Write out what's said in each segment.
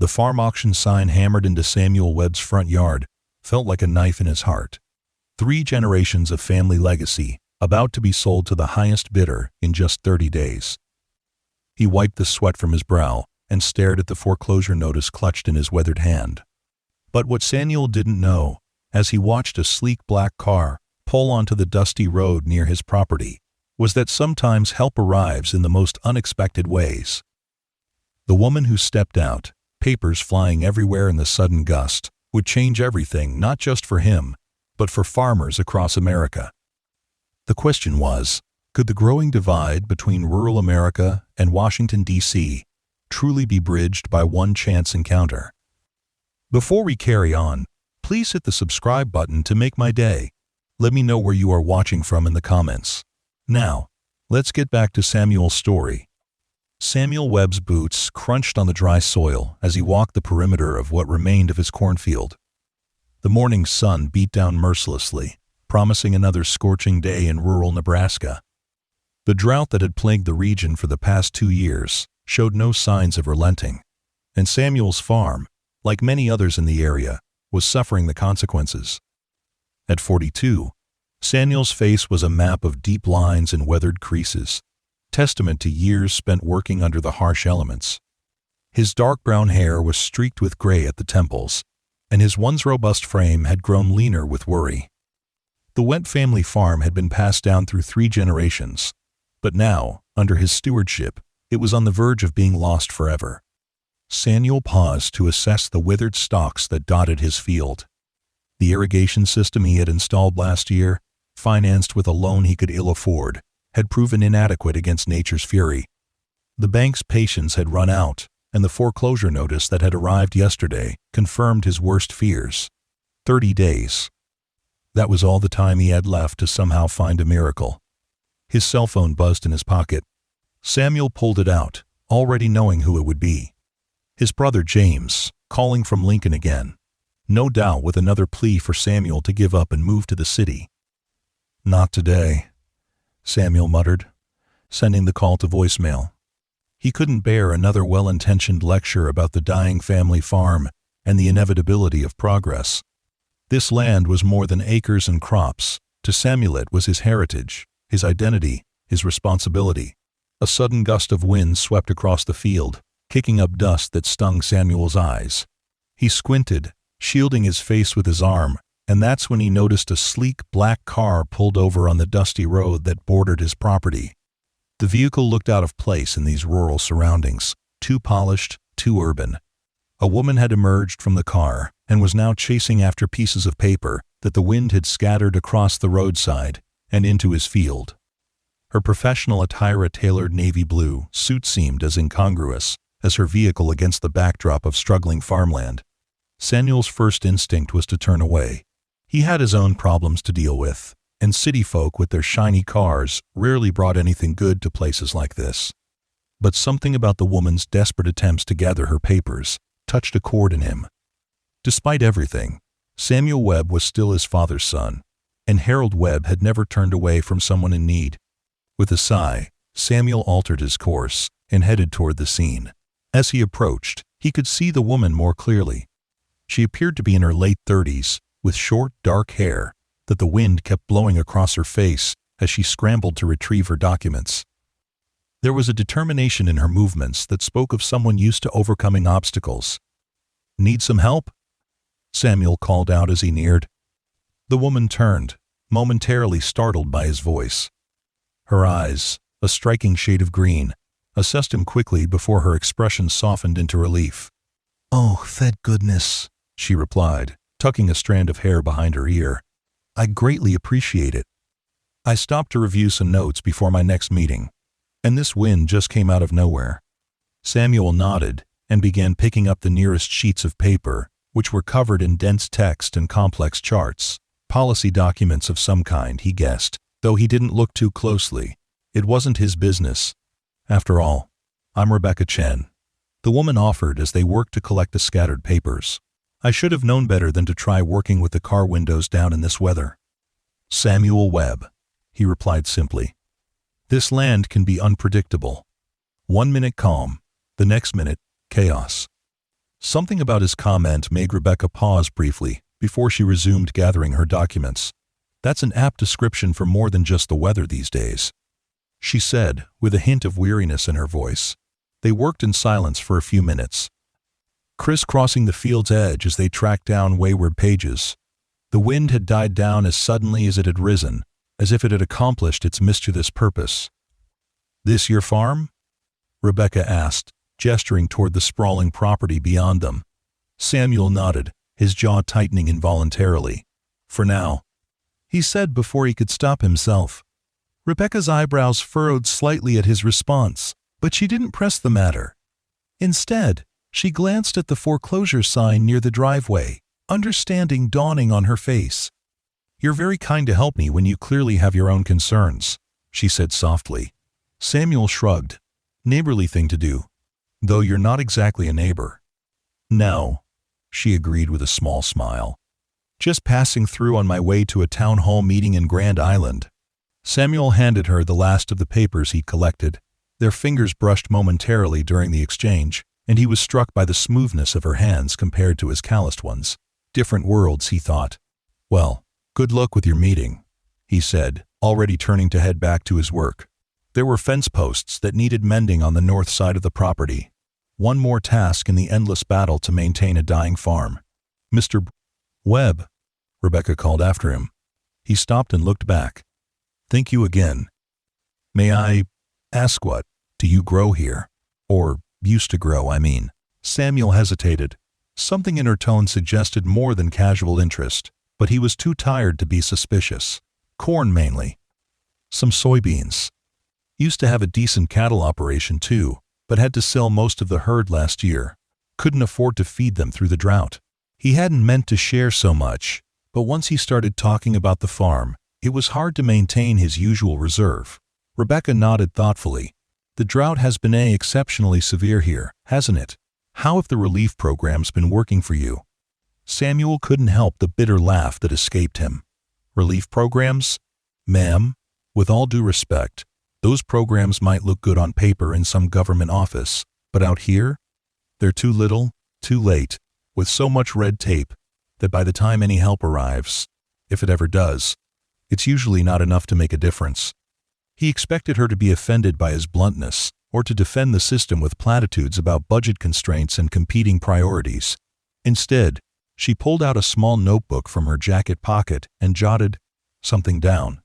The farm auction sign hammered into Samuel Webb's front yard felt like a knife in his heart. 3 generations of family legacy, about to be sold to the highest bidder in just 30 days. He wiped the sweat from his brow and stared at the foreclosure notice clutched in his weathered hand. But what Samuel didn't know, as he watched a sleek black car pull onto the dusty road near his property, was that sometimes help arrives in the most unexpected ways. The woman who stepped out, papers flying everywhere in the sudden gust, would change everything not just for him, but for farmers across America. The question was, could the growing divide between rural America and Washington, D.C. truly be bridged by one chance encounter? Before we carry on, please hit the subscribe button to make my day. Let me know where you are watching from in the comments. Now, let's get back to Samuel's story. Samuel Webb's boots crunched on the dry soil as he walked the perimeter of what remained of his cornfield. The morning sun beat down mercilessly, promising another scorching day in rural Nebraska. The drought that had plagued the region for the past 2 years showed no signs of relenting, and Samuel's farm, like many others in the area, was suffering the consequences. At 42, Samuel's face was a map of deep lines and weathered creases, testament to years spent working under the harsh elements. His dark brown hair was streaked with gray at the temples, and his once robust frame had grown leaner with worry. The Webb family farm had been passed down through 3 generations, but now, under his stewardship, it was on the verge of being lost forever. Samuel paused to assess the withered stalks that dotted his field. The irrigation system he had installed last year, financed with a loan he could ill afford, had proven inadequate against nature's fury. The bank's patience had run out, and the foreclosure notice that had arrived yesterday confirmed his worst fears. 30 days. That was all the time he had left to somehow find a miracle. His cell phone buzzed in his pocket. Samuel pulled it out, already knowing who it would be. His brother James, calling from Lincoln again, no doubt with another plea for Samuel to give up and move to the city. "Not today," Samuel muttered, sending the call to voicemail. He couldn't bear another well-intentioned lecture about the dying family farm and the inevitability of progress. This land was more than acres and crops. To Samuel it was his heritage, his identity, his responsibility. A sudden gust of wind swept across the field, kicking up dust that stung Samuel's eyes. He squinted, shielding his face with his arm, and that's when he noticed a sleek black car pulled over on the dusty road that bordered his property. The vehicle looked out of place in these rural surroundings, too polished, too urban. A woman had emerged from the car and was now chasing after pieces of paper that the wind had scattered across the roadside and into his field. Her professional attire, a tailored navy blue suit, seemed as incongruous as her vehicle against the backdrop of struggling farmland. Samuel's first instinct was to turn away. He had his own problems to deal with, and city folk with their shiny cars rarely brought anything good to places like this. But something about the woman's desperate attempts to gather her papers touched a chord in him. Despite everything, Samuel Webb was still his father's son, and Harold Webb had never turned away from someone in need. With a sigh, Samuel altered his course and headed toward the scene. As he approached, he could see the woman more clearly. She appeared to be in her late 30s, with short, dark hair that the wind kept blowing across her face as she scrambled to retrieve her documents. There was a determination in her movements that spoke of someone used to overcoming obstacles. "Need some help?" Samuel called out as he neared. The woman turned, momentarily startled by his voice. Her eyes, a striking shade of green, assessed him quickly before her expression softened into relief. "Oh, thank goodness," she replied, tucking a strand of hair behind her ear. "I greatly appreciate it. I stopped to review some notes before my next meeting, and this wind just came out of nowhere." Samuel nodded and began picking up the nearest sheets of paper, which were covered in dense text and complex charts. Policy documents of some kind, he guessed, though he didn't look too closely. It wasn't his business. "After all, I'm Rebecca Chen," the woman offered as they worked to collect the scattered papers. "I should have known better than to try working with the car windows down in this weather." "Samuel Webb," he replied simply. "This land can be unpredictable. 1 minute calm, the next minute chaos." Something about his comment made Rebecca pause briefly before she resumed gathering her documents. "That's an apt description for more than just the weather these days," she said, with a hint of weariness in her voice. They worked in silence for a few minutes, crisscrossing the field's edge as they tracked down wayward pages. The wind had died down as suddenly as it had risen, as if it had accomplished its mischievous purpose. "This your farm?" Rebecca asked, gesturing toward the sprawling property beyond them. Samuel nodded, his jaw tightening involuntarily. "For now," he said before he could stop himself. Rebecca's eyebrows furrowed slightly at his response, but she didn't press the matter. Instead, she glanced at the foreclosure sign near the driveway, understanding dawning on her face. "You're very kind to help me when you clearly have your own concerns," she said softly. Samuel shrugged. "Neighborly thing to do, though you're not exactly a neighbor." "No," she agreed with a small smile. "Just passing through on my way to a town hall meeting in Grand Island." Samuel handed her the last of the papers he'd collected. Their fingers brushed momentarily during the exchange, and he was struck by the smoothness of her hands compared to his calloused ones. Different worlds, he thought. "Well, good luck with your meeting," he said, already turning to head back to his work. There were fence posts that needed mending on the north side of the property. One more task in the endless battle to maintain a dying farm. "Mr. Webb," Rebecca called after him. He stopped and looked back. "Thank you again. May I ask what do you grow here? Or used to grow, I mean." Samuel hesitated. Something in her tone suggested more than casual interest, but he was too tired to be suspicious. "Corn mainly. Some soybeans. Used to have a decent cattle operation too, but had to sell most of the herd last year. Couldn't afford to feed them through the drought." He hadn't meant to share so much, but once he started talking about the farm, it was hard to maintain his usual reserve. Rebecca nodded thoughtfully. "The drought has been exceptionally severe here, hasn't it? How have the relief programs been working for you?" Samuel couldn't help the bitter laugh that escaped him. "Relief programs? Ma'am, with all due respect, those programs might look good on paper in some government office, but out here? They're too little, too late, with so much red tape, that by the time any help arrives, if it ever does, it's usually not enough to make a difference." He expected her to be offended by his bluntness, or to defend the system with platitudes about budget constraints and competing priorities. Instead, she pulled out a small notebook from her jacket pocket and jotted something down.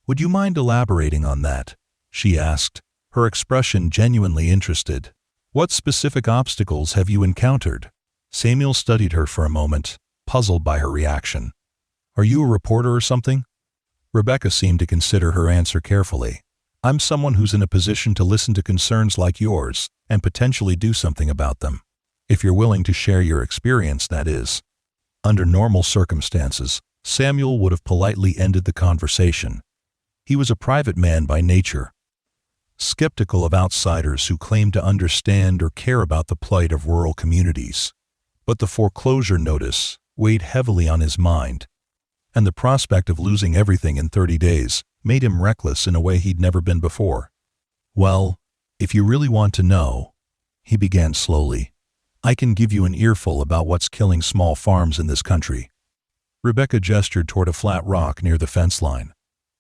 "Would you mind elaborating on that?" she asked, her expression genuinely interested. "What specific obstacles have you encountered?" Samuel studied her for a moment, puzzled by her reaction. "Are you a reporter or something?" Rebecca seemed to consider her answer carefully. "I'm someone who's in a position to listen to concerns like yours and potentially do something about them. If you're willing to share your experience, that is." Under normal circumstances, Samuel would have politely ended the conversation. He was a private man by nature, skeptical of outsiders who claimed to understand or care about the plight of rural communities. But the foreclosure notice weighed heavily on his mind, and the prospect of losing everything in 30 days made him reckless in a way he'd never been before. "Well, if you really want to know," he began slowly, "I can give you an earful about what's killing small farms in this country." Rebecca gestured toward a flat rock near the fence line.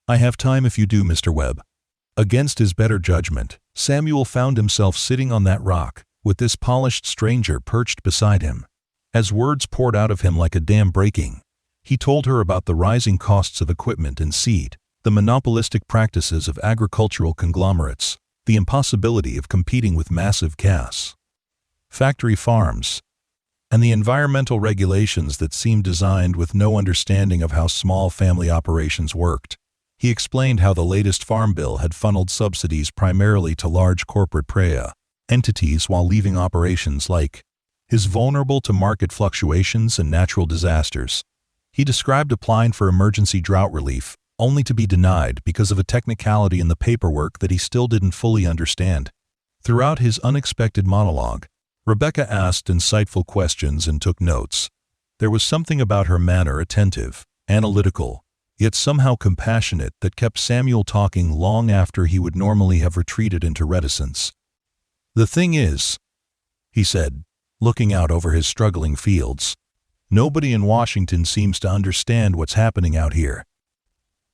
"I have time if you do, Mr. Webb." Against his better judgment, Samuel found himself sitting on that rock, with this polished stranger perched beside him. As words poured out of him like a dam breaking, he told her about the rising costs of equipment and seed, the monopolistic practices of agricultural conglomerates, the impossibility of competing with massive factory farms, and the environmental regulations that seemed designed with no understanding of how small family operations worked. He explained how the latest farm bill had funneled subsidies primarily to large corporate entities while leaving operations like his vulnerable to market fluctuations and natural disasters. He described applying for emergency drought relief, only to be denied because of a technicality in the paperwork that he still didn't fully understand. Throughout his unexpected monologue, Rebecca asked insightful questions and took notes. There was something about her manner attentive, analytical, yet somehow compassionate that kept Samuel talking long after he would normally have retreated into reticence. "The thing is," he said, looking out over his struggling fields. Nobody in Washington seems to understand what's happening out here.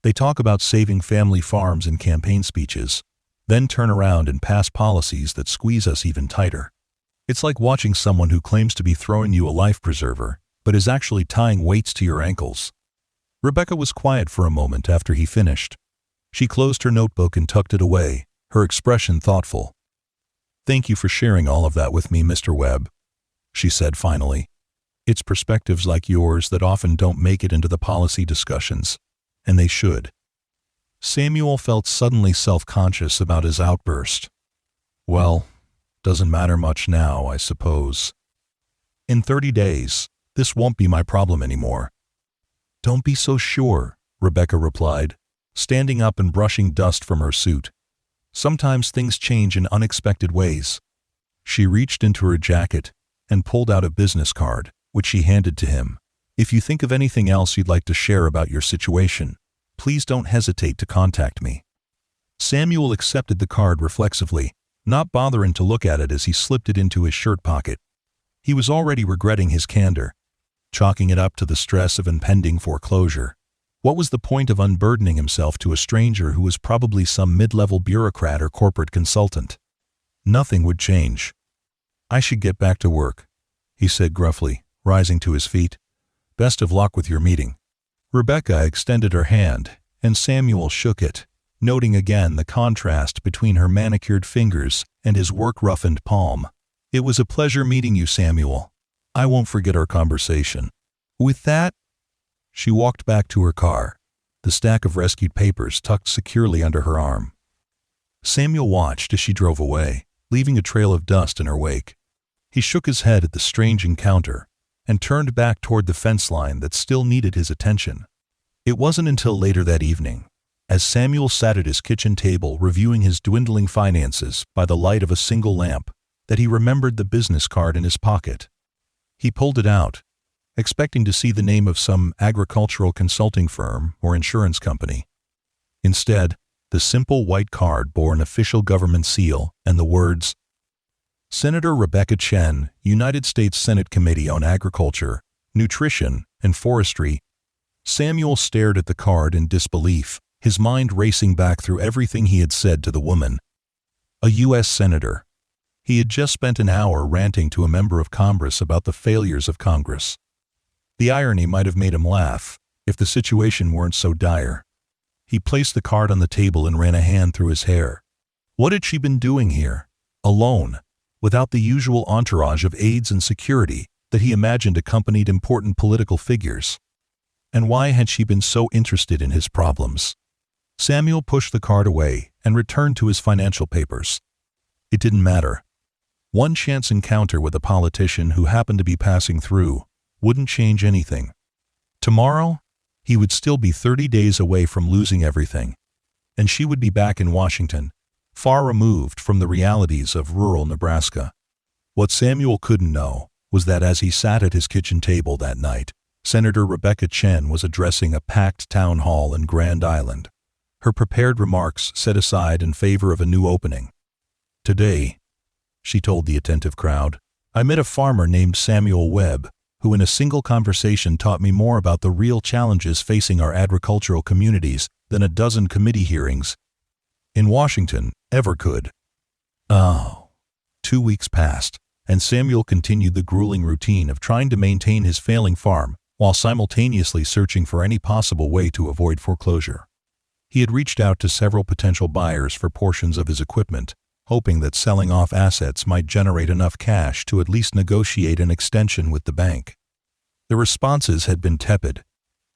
They talk about saving family farms in campaign speeches, then turn around and pass policies that squeeze us even tighter. It's like watching someone who claims to be throwing you a life preserver, but is actually tying weights to your ankles. Rebecca was quiet for a moment after he finished. She closed her notebook and tucked it away, her expression thoughtful. "Thank you for sharing all of that with me, Mr. Webb," she said finally. "It's perspectives like yours that often don't make it into the policy discussions, and they should." Samuel felt suddenly self-conscious about his outburst. "Well, doesn't matter much now, I suppose. In 30 days, this won't be my problem anymore." "Don't be so sure," Rebecca replied, standing up and brushing dust from her suit. "Sometimes things change in unexpected ways." She reached into her jacket and pulled out a business card, which she handed to him. "If you think of anything else you'd like to share about your situation, please don't hesitate to contact me." Samuel accepted the card reflexively, not bothering to look at it as he slipped it into his shirt pocket. He was already regretting his candor, chalking it up to the stress of impending foreclosure. What was the point of unburdening himself to a stranger who was probably some mid-level bureaucrat or corporate consultant? Nothing would change. "I should get back to work," he said gruffly, rising to his feet. "Best of luck with your meeting." Rebecca extended her hand, and Samuel shook it, noting again the contrast between her manicured fingers and his work-roughened palm. "It was a pleasure meeting you, Samuel. I won't forget our conversation." With that, she walked back to her car, the stack of rescued papers tucked securely under her arm. Samuel watched as she drove away, leaving a trail of dust in her wake. He shook his head at the strange encounter and turned back toward the fence line that still needed his attention. It wasn't until later that evening, as Samuel sat at his kitchen table reviewing his dwindling finances by the light of a single lamp, that he remembered the business card in his pocket. He pulled it out, expecting to see the name of some agricultural consulting firm or insurance company. Instead, the simple white card bore an official government seal and the words, "Senator Rebecca Chen, United States Senate Committee on Agriculture, Nutrition, and Forestry." Samuel stared at the card in disbelief, his mind racing back through everything he had said to the woman. A U.S. Senator. He had just spent an hour ranting to a member of Congress about the failures of Congress. The irony might have made him laugh, if the situation weren't so dire. He placed the card on the table and ran a hand through his hair. What had she been doing here, alone, without the usual entourage of aides and security that he imagined accompanied important political figures? And why had she been so interested in his problems? Samuel pushed the card away and returned to his financial papers. It didn't matter. One chance encounter with a politician who happened to be passing through wouldn't change anything. Tomorrow, he would still be 30 days away from losing everything, and she would be back in Washington, far removed from the realities of rural Nebraska. What Samuel couldn't know was that as he sat at his kitchen table that night, Senator Rebecca Chen was addressing a packed town hall in Grand Island, her prepared remarks set aside in favor of a new opening. "Today," she told the attentive crowd, "I met a farmer named Samuel Webb, who in a single conversation taught me more about the real challenges facing our agricultural communities than a dozen committee hearings in Washington ever could." Oh. 2 weeks passed, and Samuel continued the grueling routine of trying to maintain his failing farm while simultaneously searching for any possible way to avoid foreclosure. He had reached out to several potential buyers for portions of his equipment, hoping that selling off assets might generate enough cash to at least negotiate an extension with the bank. The responses had been tepid.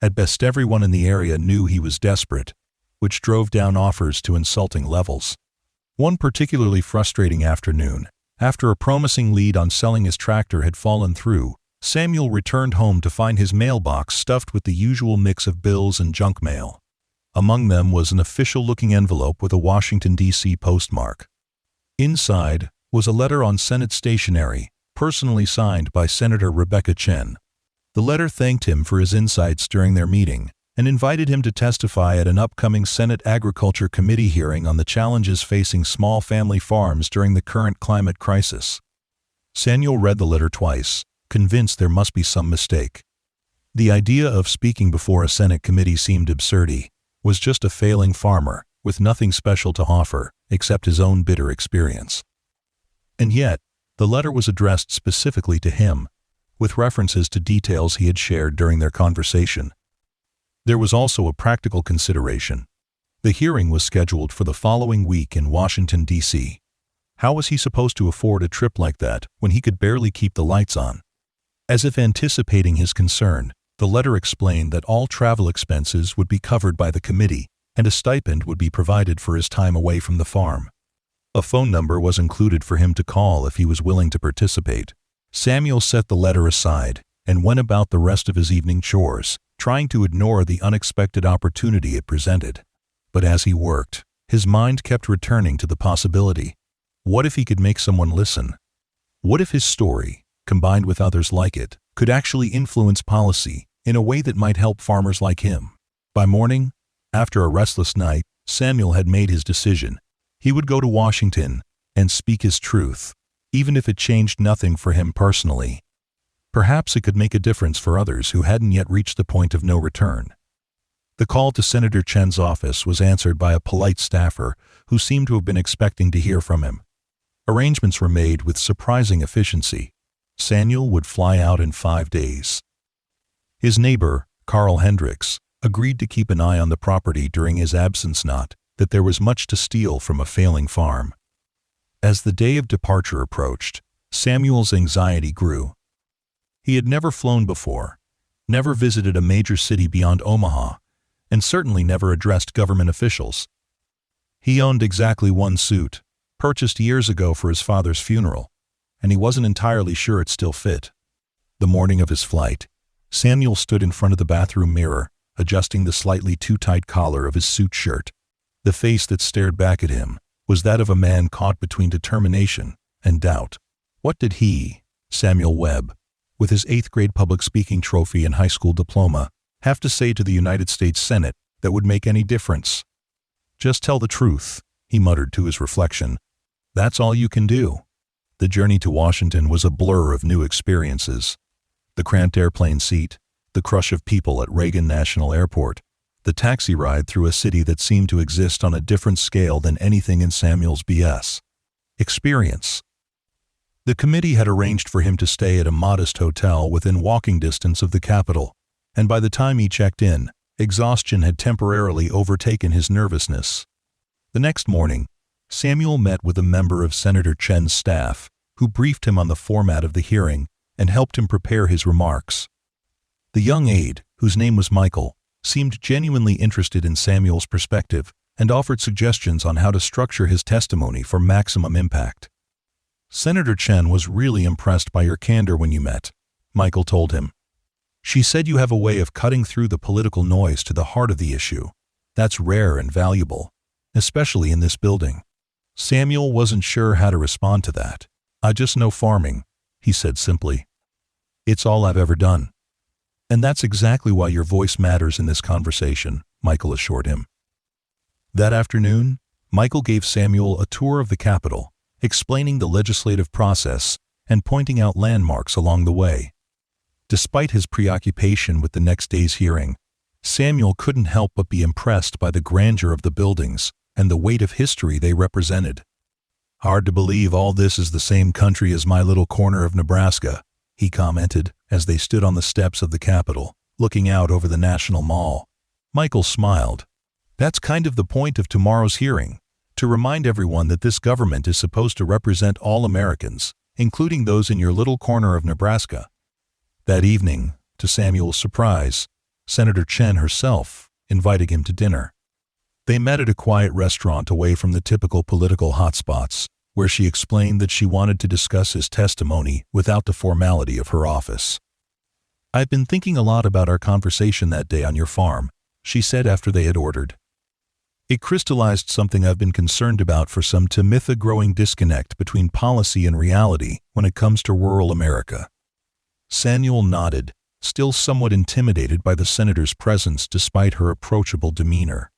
At best, everyone in the area knew he was desperate, which drove down offers to insulting levels. One particularly frustrating afternoon, after a promising lead on selling his tractor had fallen through, Samuel returned home to find his mailbox stuffed with the usual mix of bills and junk mail. Among them was an official-looking envelope with a Washington, D.C. postmark. Inside was a letter on Senate stationery, personally signed by Senator Rebecca Chen. The letter thanked him for his insights during their meeting and invited him to testify at an upcoming Senate Agriculture Committee hearing on the challenges facing small family farms during the current climate crisis. Samuel read the letter twice, convinced there must be some mistake. The idea of speaking before a Senate committee seemed absurd. Was just a failing farmer, with nothing special to offer, except his own bitter experience. And yet, the letter was addressed specifically to him, with references to details he had shared during their conversation. There was also a practical consideration. The hearing was scheduled for the following week in Washington, D.C. How was he supposed to afford a trip like that when he could barely keep the lights on? As if anticipating his concern, the letter explained that all travel expenses would be covered by the committee and a stipend would be provided for his time away from the farm. A phone number was included for him to call if he was willing to participate. Samuel set the letter aside and went about the rest of his evening chores, trying to ignore the unexpected opportunity it presented. But as he worked, his mind kept returning to the possibility. What if he could make someone listen? What if his story, combined with others like it, could actually influence policy in a way that might help farmers like him? By morning, after a restless night, Samuel had made his decision. He would go to Washington and speak his truth, even if it changed nothing for him personally. Perhaps it could make a difference for others who hadn't yet reached the point of no return. The call to Senator Chen's office was answered by a polite staffer who seemed to have been expecting to hear from him. Arrangements were made with surprising efficiency. Samuel would fly out in 5 days. His neighbor, Carl Hendricks, agreed to keep an eye on the property during his absence, not that there was much to steal from a failing farm. As the day of departure approached, Samuel's anxiety grew. He had never flown before, never visited a major city beyond Omaha, and certainly never addressed government officials. He owned exactly one suit, purchased years ago for his father's funeral, and he wasn't entirely sure it still fit. The morning of his flight, Samuel stood in front of the bathroom mirror, adjusting the slightly too tight collar of his suit shirt. The face that stared back at him was that of a man caught between determination and doubt. What did he, Samuel Webb, with his 8th grade public speaking trophy and high school diploma, have to say to the United States Senate that would make any difference? Just tell the truth, he muttered to his reflection. That's all you can do. The journey to Washington was a blur of new experiences. The cramped airplane seat, the crush of people at Reagan National Airport, the taxi ride through a city that seemed to exist on a different scale than anything in Samuel's BS experience. The committee had arranged for him to stay at a modest hotel within walking distance of the Capitol, and by the time he checked in, exhaustion had temporarily overtaken his nervousness. The next morning, Samuel met with a member of Senator Chen's staff, who briefed him on the format of the hearing and helped him prepare his remarks. The young aide, whose name was Michael, seemed genuinely interested in Samuel's perspective and offered suggestions on how to structure his testimony for maximum impact. Senator Chen was really impressed by your candor when you met, Michael told him. She said you have a way of cutting through the political noise to the heart of the issue. That's rare and valuable, especially in this building. Samuel wasn't sure how to respond to that. I just know farming, he said simply. It's all I've ever done. And that's exactly why your voice matters in this conversation, Michael assured him. That afternoon, Michael gave Samuel a tour of the Capitol, explaining the legislative process and pointing out landmarks along the way. Despite his preoccupation with the next day's hearing, Samuel couldn't help but be impressed by the grandeur of the buildings and the weight of history they represented. Hard to believe all this is the same country as my little corner of Nebraska, he commented as they stood on the steps of the Capitol, looking out over the National Mall. Michael smiled. That's kind of the point of tomorrow's hearing, to remind everyone that this government is supposed to represent all Americans, including those in your little corner of Nebraska. That evening, to Samuel's surprise, Senator Chen herself invited him to dinner. They met at a quiet restaurant away from the typical political hotspots, where she explained that she wanted to discuss his testimony without the formality of her office. I've been thinking a lot about our conversation that day on your farm, she said after they had ordered. It crystallized something I've been concerned about for some time: a growing disconnect between policy and reality when it comes to rural America. Samuel nodded, still somewhat intimidated by the senator's presence despite her approachable demeanor.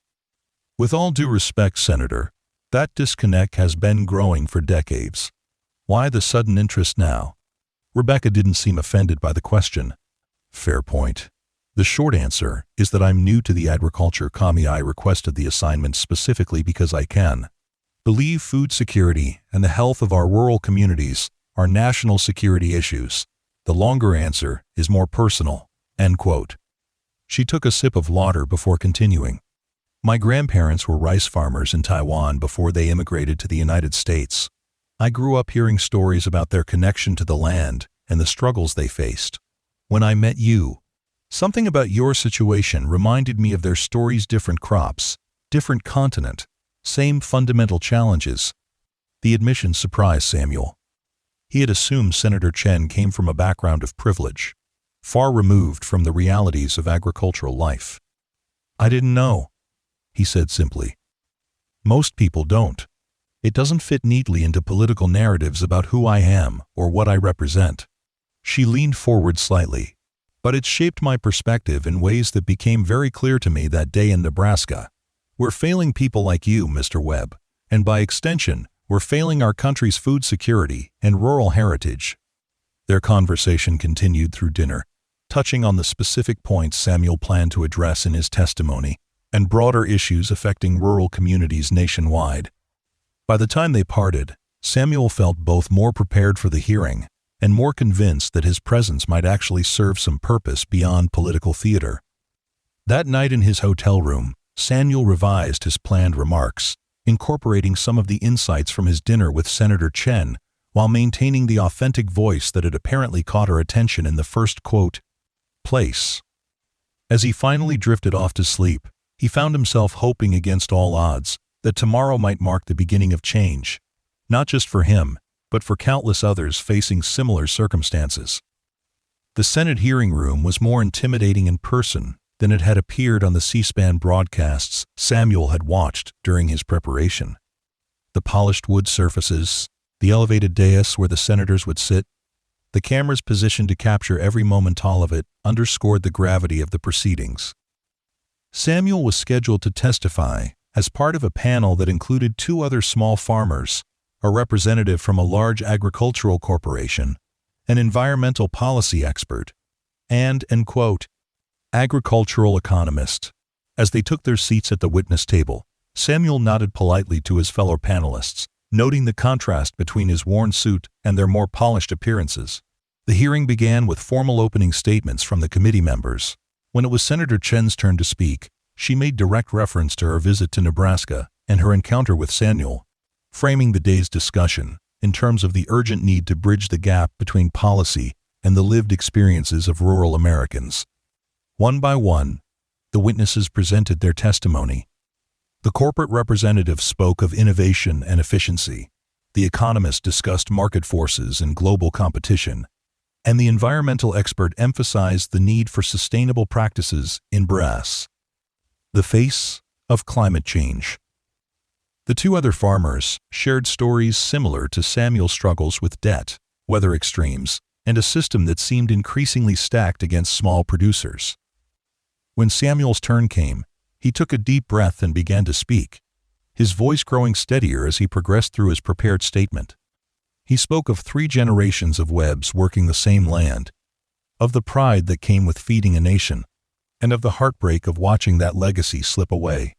With all due respect, Senator, that disconnect has been growing for decades. Why the sudden interest now? Rebecca didn't seem offended by the question. Fair point. The short answer is that I'm new to the agriculture. I requested the assignment specifically because I believe food security and the health of our rural communities are national security issues. The longer answer is more personal." End quote. She took a sip of water before continuing. "My grandparents were rice farmers in Taiwan before they immigrated to the United States. I grew up hearing stories about their connection to the land and the struggles they faced. When I met you, something about your situation reminded me of their stories. Different crops, different continent, same fundamental challenges." The admission surprised Samuel. He had assumed Senator Chen came from a background of privilege, far removed from the realities of agricultural life. "I didn't know," he said simply. "Most people don't. It doesn't fit neatly into political narratives about who I am or what I represent." She leaned forward slightly. "But it shaped my perspective in ways that became very clear to me that day in Nebraska. We're failing people like you, Mr. Webb, and by extension, we're failing our country's food security and rural heritage." Their conversation continued through dinner, touching on the specific points Samuel planned to address in his testimony and broader issues affecting rural communities nationwide. By the time they parted, Samuel felt both more prepared for the hearing and more convinced that his presence might actually serve some purpose beyond political theater. That night in his hotel room, Samuel revised his planned remarks, incorporating some of the insights from his dinner with Senator Chen while maintaining the authentic voice that had apparently caught her attention in the first place. As he finally drifted off to sleep, he found himself hoping against all odds that tomorrow might mark the beginning of change, not just for him, but for countless others facing similar circumstances. The Senate hearing room was more intimidating in person than it had appeared on the C-SPAN broadcasts Samuel had watched during his preparation. The polished wood surfaces, the elevated dais where the senators would sit, the cameras positioned to capture every moment all of it underscored the gravity of the proceedings. Samuel was scheduled to testify as part of a panel that included two other small farmers, a representative from a large agricultural corporation, an environmental policy expert, and an agricultural economist. As they took their seats at the witness table, Samuel nodded politely to his fellow panelists, noting the contrast between his worn suit and their more polished appearances. The hearing began with formal opening statements from the committee members. When it was Senator Chen's turn to speak, she made direct reference to her visit to Nebraska and her encounter with Samuel, framing the day's discussion in terms of the urgent need to bridge the gap between policy and the lived experiences of rural Americans. One by one, the witnesses presented their testimony. The corporate representative spoke of innovation and efficiency, the economist discussed market forces and global competition, and the environmental expert emphasized the need for sustainable practices in the face of climate change. The two other farmers shared stories similar to Samuel's struggles with debt, weather extremes, and a system that seemed increasingly stacked against small producers. When Samuel's turn came, he took a deep breath and began to speak, his voice growing steadier as he progressed through his prepared statement. He spoke of 3 generations of Webbs working the same land, of the pride that came with feeding a nation, and of the heartbreak of watching that legacy slip away.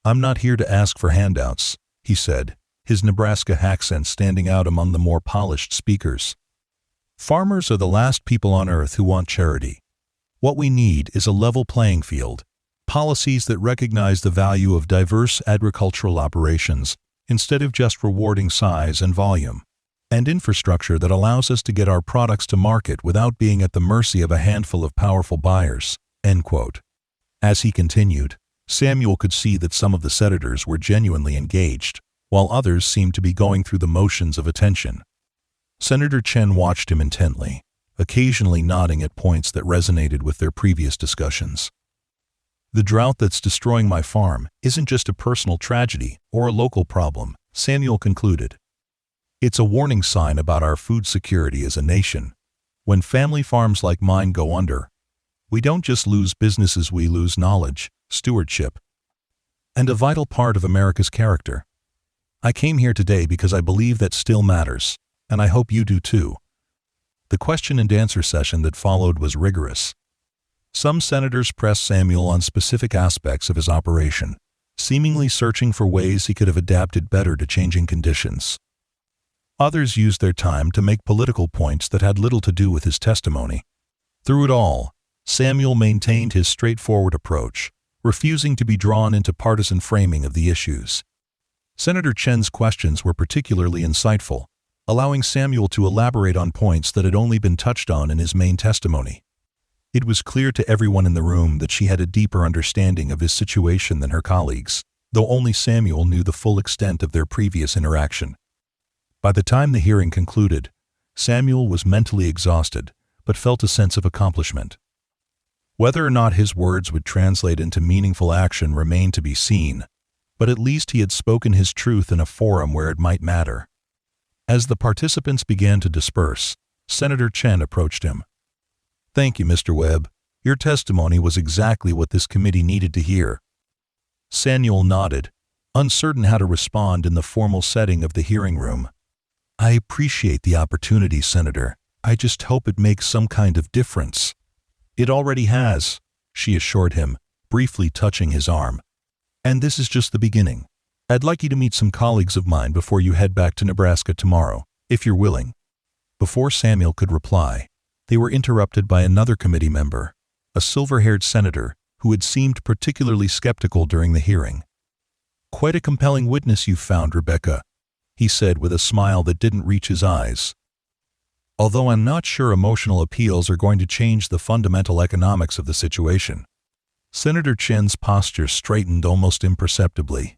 "I'm not here to ask for handouts," he said, his Nebraska accent standing out among the more polished speakers. "Farmers are the last people on earth who want charity. What we need is a level playing field, policies that recognize the value of diverse agricultural operations instead of just rewarding size and volume, and infrastructure that allows us to get our products to market without being at the mercy of a handful of powerful buyers." End quote. As he continued, Samuel could see that some of the senators were genuinely engaged, while others seemed to be going through the motions of attention. Senator Chen watched him intently, occasionally nodding at points that resonated with their previous discussions. "The drought that's destroying my farm isn't just a personal tragedy or a local problem," Samuel concluded. "It's a warning sign about our food security as a nation. When family farms like mine go under, we don't just lose businesses, we lose knowledge, stewardship, and a vital part of America's character. I came here today because I believe that still matters, and I hope you do too." The question and answer session that followed was rigorous. Some senators pressed Samuel on specific aspects of his operation, seemingly searching for ways he could have adapted better to changing conditions. Others used their time to make political points that had little to do with his testimony. Through it all, Samuel maintained his straightforward approach, refusing to be drawn into partisan framing of the issues. Senator Chen's questions were particularly insightful, allowing Samuel to elaborate on points that had only been touched on in his main testimony. It was clear to everyone in the room that she had a deeper understanding of his situation than her colleagues, though only Samuel knew the full extent of their previous interaction. By the time the hearing concluded, Samuel was mentally exhausted, but felt a sense of accomplishment. Whether or not his words would translate into meaningful action remained to be seen, but at least he had spoken his truth in a forum where it might matter. As the participants began to disperse, Senator Chen approached him. "Thank you, Mr. Webb. Your testimony was exactly what this committee needed to hear." Samuel nodded, uncertain how to respond in the formal setting of the hearing room. "I appreciate the opportunity, Senator. I just hope it makes some kind of difference." "It already has," she assured him, briefly touching his arm. "And this is just the beginning. I'd like you to meet some colleagues of mine before you head back to Nebraska tomorrow, if you're willing." Before Samuel could reply, they were interrupted by another committee member, a silver-haired senator who had seemed particularly skeptical during the hearing. "Quite a compelling witness you've found, Rebecca," he said with a smile that didn't reach his eyes. "Although I'm not sure emotional appeals are going to change the fundamental economics of the situation." Senator Chen's posture straightened almost imperceptibly.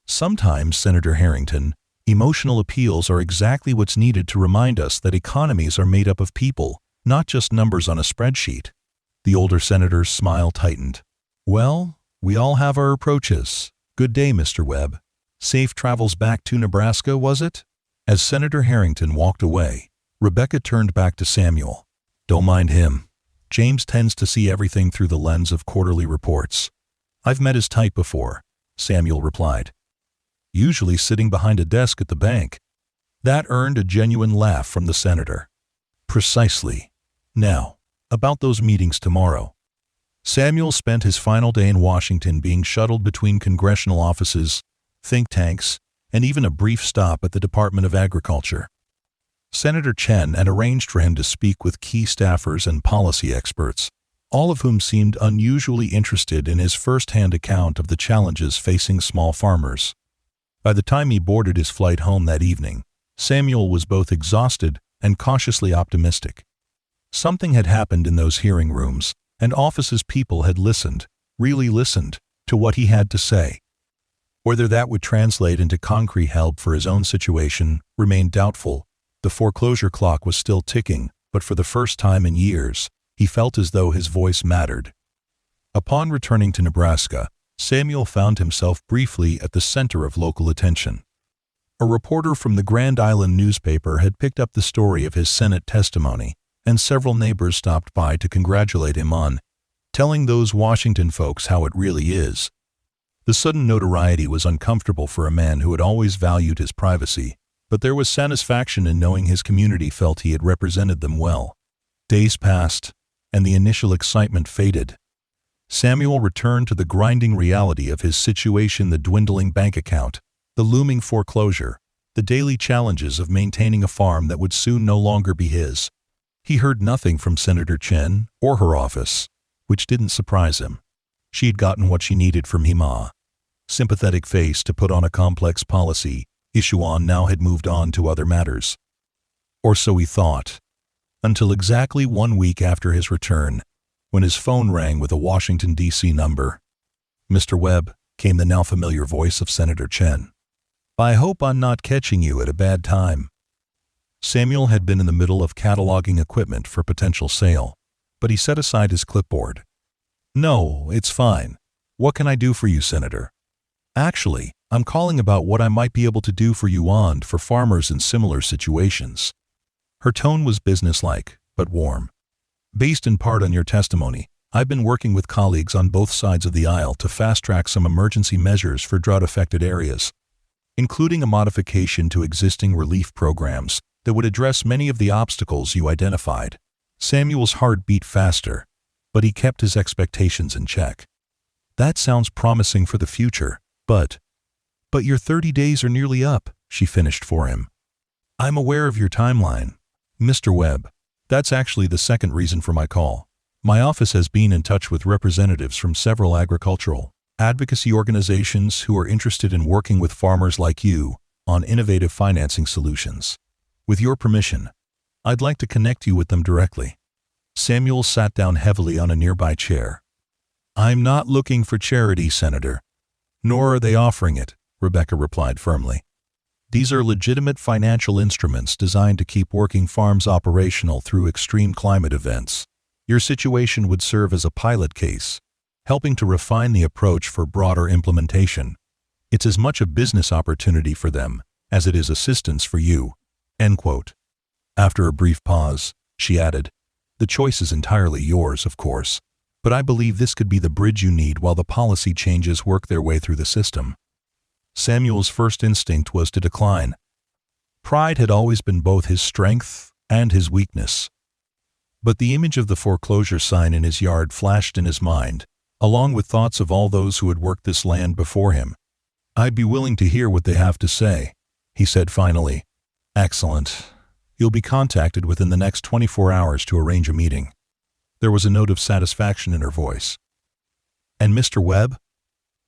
"Sometimes, Senator Harrington, emotional appeals are exactly what's needed to remind us that economies are made up of people, not just numbers on a spreadsheet." The older senator's smile tightened. "Well, we all have our approaches. Good day, Mr. Webb. Safe travels back to Nebraska, was it?" As Senator Harrington walked away, Rebecca turned back to Samuel. "Don't mind him. James tends to see everything through the lens of quarterly reports." "I've met his type before," Samuel replied. "Usually sitting behind a desk at the bank." That earned a genuine laugh from the senator. "Precisely. Now, about those meetings tomorrow." Samuel spent his final day in Washington being shuttled between congressional offices, think tanks, and even a brief stop at the Department of Agriculture. Senator Chen had arranged for him to speak with key staffers and policy experts, all of whom seemed unusually interested in his first-hand account of the challenges facing small farmers. By the time he boarded his flight home that evening, Samuel was both exhausted and cautiously optimistic. Something had happened in those hearing rooms, and office's people had listened, really listened, to what he had to say. Whether that would translate into concrete help for his own situation remained doubtful. The foreclosure clock was still ticking, but for the first time in years, he felt as though his voice mattered. Upon returning to Nebraska, Samuel found himself briefly at the center of local attention. A reporter from the Grand Island newspaper had picked up the story of his Senate testimony, and several neighbors stopped by to congratulate him on telling those Washington folks how it really is. The sudden notoriety was uncomfortable for a man who had always valued his privacy, but there was satisfaction in knowing his community felt he had represented them well. Days passed, and the initial excitement faded. Samuel returned to the grinding reality of his situation: the dwindling bank account, the looming foreclosure, the daily challenges of maintaining a farm that would soon no longer be his. He heard nothing from Senator Chen or her office, which didn't surprise him. She had gotten what she needed from him. Sympathetic face to put on a complex policy issue on now had moved on to other matters. Or so he thought, until exactly 1 week after his return, when his phone rang with a Washington, D.C. number. "Mr. Webb," came the now familiar voice of Senator Chen. "I hope I'm not catching you at a bad time." Samuel had been in the middle of cataloging equipment for potential sale, but he set aside his clipboard. "No, it's fine. What can I do for you, Senator?" "Actually, I'm calling about what I might be able to do for you and for farmers in similar situations." Her tone was businesslike, but warm. "Based in part on your testimony, I've been working with colleagues on both sides of the aisle to fast-track some emergency measures for drought-affected areas, including a modification to existing relief programs that would address many of the obstacles you identified. Samuel's heart beat faster, but he kept his expectations in check. That sounds promising for the future, but your 30 days are nearly up, she finished for him. I'm aware of your timeline, Mr. Webb. That's actually the second reason for my call. My office has been in touch with representatives from several agricultural advocacy organizations who are interested in working with farmers like you on innovative financing solutions. With your permission, I'd like to connect you with them directly. Samuel sat down heavily on a nearby chair. I'm not looking for charity, Senator. Nor are they offering it, Rebecca replied firmly. These are legitimate financial instruments designed to keep working farms operational through extreme climate events. Your situation would serve as a pilot case, helping to refine the approach for broader implementation. It's as much a business opportunity for them as it is assistance for you." End quote. After a brief pause, she added, "The choice is entirely yours, of course, but I believe this could be the bridge you need while the policy changes work their way through the system." Samuel's first instinct was to decline. Pride had always been both his strength and his weakness. But the image of the foreclosure sign in his yard flashed in his mind, along with thoughts of all those who had worked this land before him. "I'd be willing to hear what they have to say," he said finally. "Excellent. You'll be contacted within the next 24 hours to arrange a meeting." There was a note of satisfaction in her voice. "And Mr. Webb?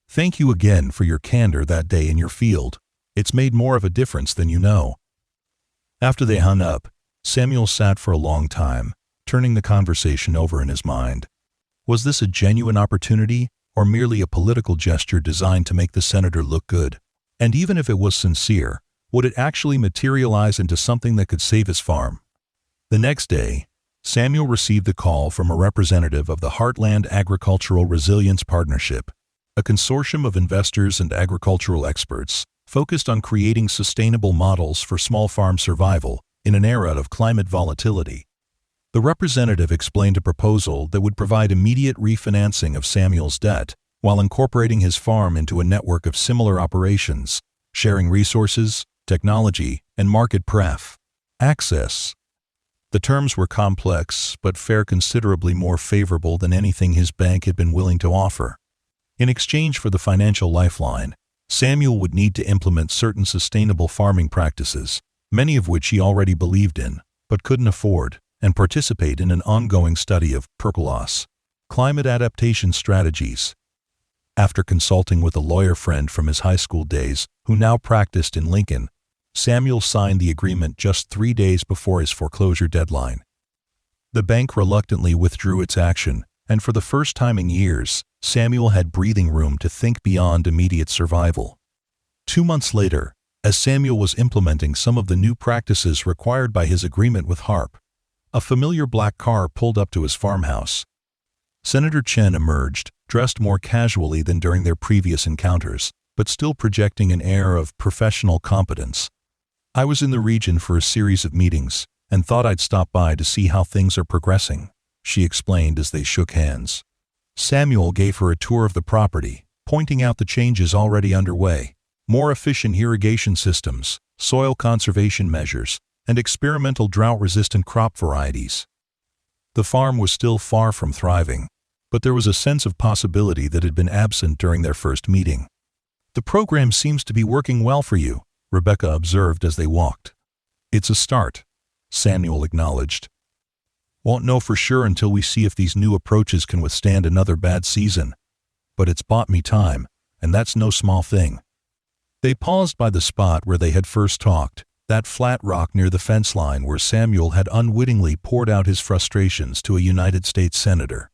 Thank you again for your candor that day in your field. It's made more of a difference than you know." After they hung up, Samuel sat for a long time, turning the conversation over in his mind. Was this a genuine opportunity, or merely a political gesture designed to make the senator look good? And even if it was sincere, would it actually materialize into something that could save his farm? The next day, Samuel received a call from a representative of the Heartland Agricultural Resilience Partnership, a consortium of investors and agricultural experts focused on creating sustainable models for small farm survival in an era of climate volatility. The representative explained a proposal that would provide immediate refinancing of Samuel's debt while incorporating his farm into a network of similar operations, sharing resources, technology, and market access. The terms were complex but fare considerably more favorable than anything his bank had been willing to offer. In exchange for the financial lifeline, Samuel would need to implement certain sustainable farming practices, many of which he already believed in, but couldn't afford, and participate in an ongoing study of percoloss, climate adaptation strategies. After consulting with a lawyer friend from his high school days, who now practiced in Lincoln, Samuel signed the agreement just 3 days before his foreclosure deadline. The bank reluctantly withdrew its action, and for the first time in years, Samuel had breathing room to think beyond immediate survival. 2 months later, as Samuel was implementing some of the new practices required by his agreement with HARP, a familiar black car pulled up to his farmhouse. Senator Chen emerged, dressed more casually than during their previous encounters, but still projecting an air of professional competence. "I was in the region for a series of meetings, and thought I'd stop by to see how things are progressing," she explained as they shook hands. Samuel gave her a tour of the property, pointing out the changes already underway: more efficient irrigation systems, soil conservation measures, and experimental drought-resistant crop varieties. The farm was still far from thriving, but there was a sense of possibility that had been absent during their first meeting. "The program seems to be working well for you," Rebecca observed as they walked. "It's a start," Samuel acknowledged. "Won't know for sure until we see if these new approaches can withstand another bad season. But it's bought me time, and that's no small thing." They paused by the spot where they had first talked, that flat rock near the fence line where Samuel had unwittingly poured out his frustrations to a United States senator.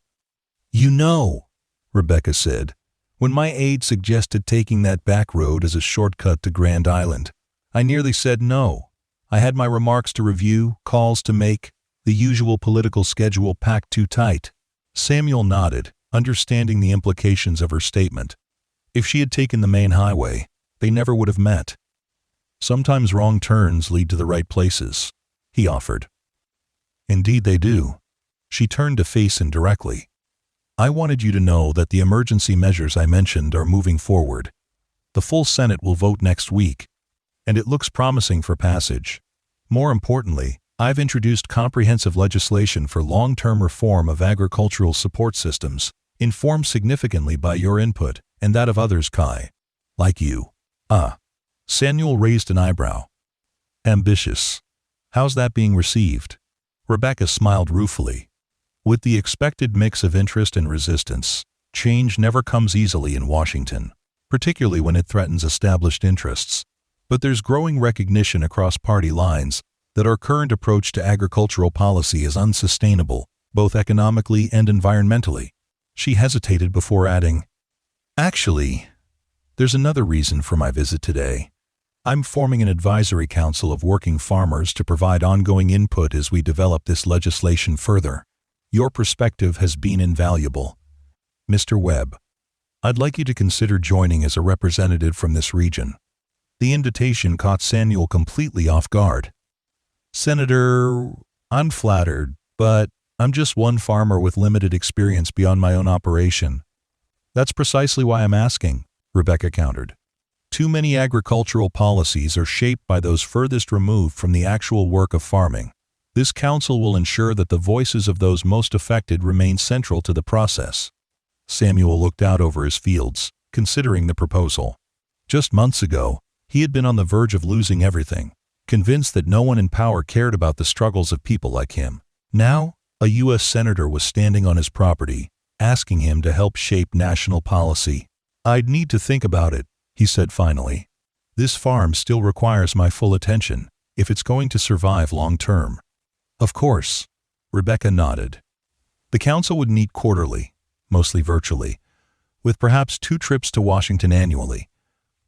"You know," Rebecca said, "when my aide suggested taking that back road as a shortcut to Grand Island, I nearly said no. I had my remarks to review, calls to make, the usual political schedule packed too tight." Samuel nodded, understanding the implications of her statement. If she had taken the main highway, they never would have met. "Sometimes wrong turns lead to the right places," he offered. "Indeed they do." She turned to face him directly. "I wanted you to know that the emergency measures I mentioned are moving forward. The full Senate will vote next week, and it looks promising for passage. More importantly, I've introduced comprehensive legislation for long-term reform of agricultural support systems, informed significantly by your input and that of others, Kai. Like you. Samuel raised an eyebrow. Ambitious. How's that being received? Rebecca smiled ruefully. With the expected mix of interest and resistance, change never comes easily in Washington, particularly when it threatens established interests. But there's growing recognition across party lines that our current approach to agricultural policy is unsustainable, both economically and environmentally. She hesitated before adding, "Actually, there's another reason for my visit today. I'm forming an advisory council of working farmers to provide ongoing input as we develop this legislation further. Your perspective has been invaluable. Mr. Webb, I'd like you to consider joining as a representative from this region." The invitation caught Samuel completely off guard. "Senator, I'm flattered, but I'm just one farmer with limited experience beyond my own operation." "That's precisely why I'm asking," Rebecca countered. "Too many agricultural policies are shaped by those furthest removed from the actual work of farming. This council will ensure that the voices of those most affected remain central to the process." Samuel looked out over his fields, considering the proposal. Just months ago, he had been on the verge of losing everything, convinced that no one in power cared about the struggles of people like him. Now, a U.S. senator was standing on his property, asking him to help shape national policy. "I'd need to think about it," he said finally. "This farm still requires my full attention, if it's going to survive long term." "Of course," Rebecca nodded. The council would meet quarterly, mostly virtually, with perhaps 2 trips to Washington annually.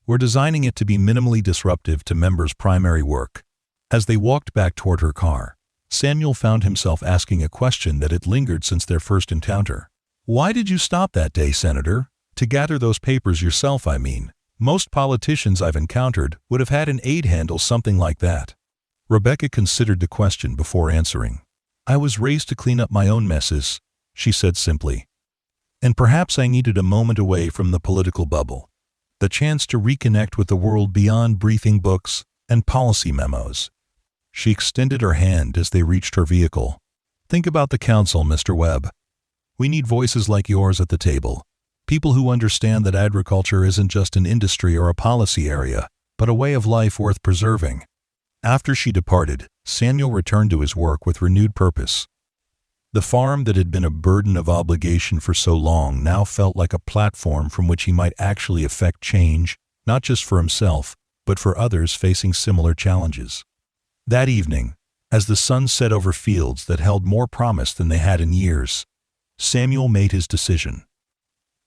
We're designing it to be minimally disruptive to members' primary work. As they walked back toward her car, Samuel found himself asking a question that had lingered since their first encounter. "Why did you stop that day, Senator? To gather those papers yourself, I mean. Most politicians I've encountered would have had an aide handle something like that." Rebecca considered the question before answering. "I was raised to clean up my own messes," she said simply. "And perhaps I needed a moment away from the political bubble. The chance to reconnect with the world beyond briefing books and policy memos." She extended her hand as they reached her vehicle. "Think about the council, Mr. Webb. We need voices like yours at the table. People who understand that agriculture isn't just an industry or a policy area, but a way of life worth preserving." After she departed, Samuel returned to his work with renewed purpose. The farm that had been a burden of obligation for so long now felt like a platform from which he might actually effect change, not just for himself, but for others facing similar challenges. That evening, as the sun set over fields that held more promise than they had in years, Samuel made his decision.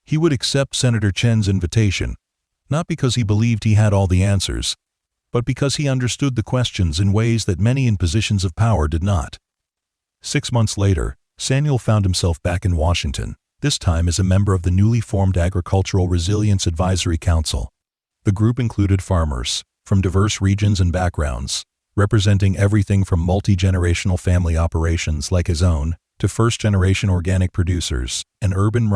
He would accept Senator Chen's invitation, not because he believed he had all the answers, but because he understood the questions in ways that many in positions of power did not. 6 months later, Samuel found himself back in Washington, this time as a member of the newly formed Agricultural Resilience Advisory Council. The group included farmers from diverse regions and backgrounds, representing everything from multi-generational family operations like his own to first-generation organic producers and urban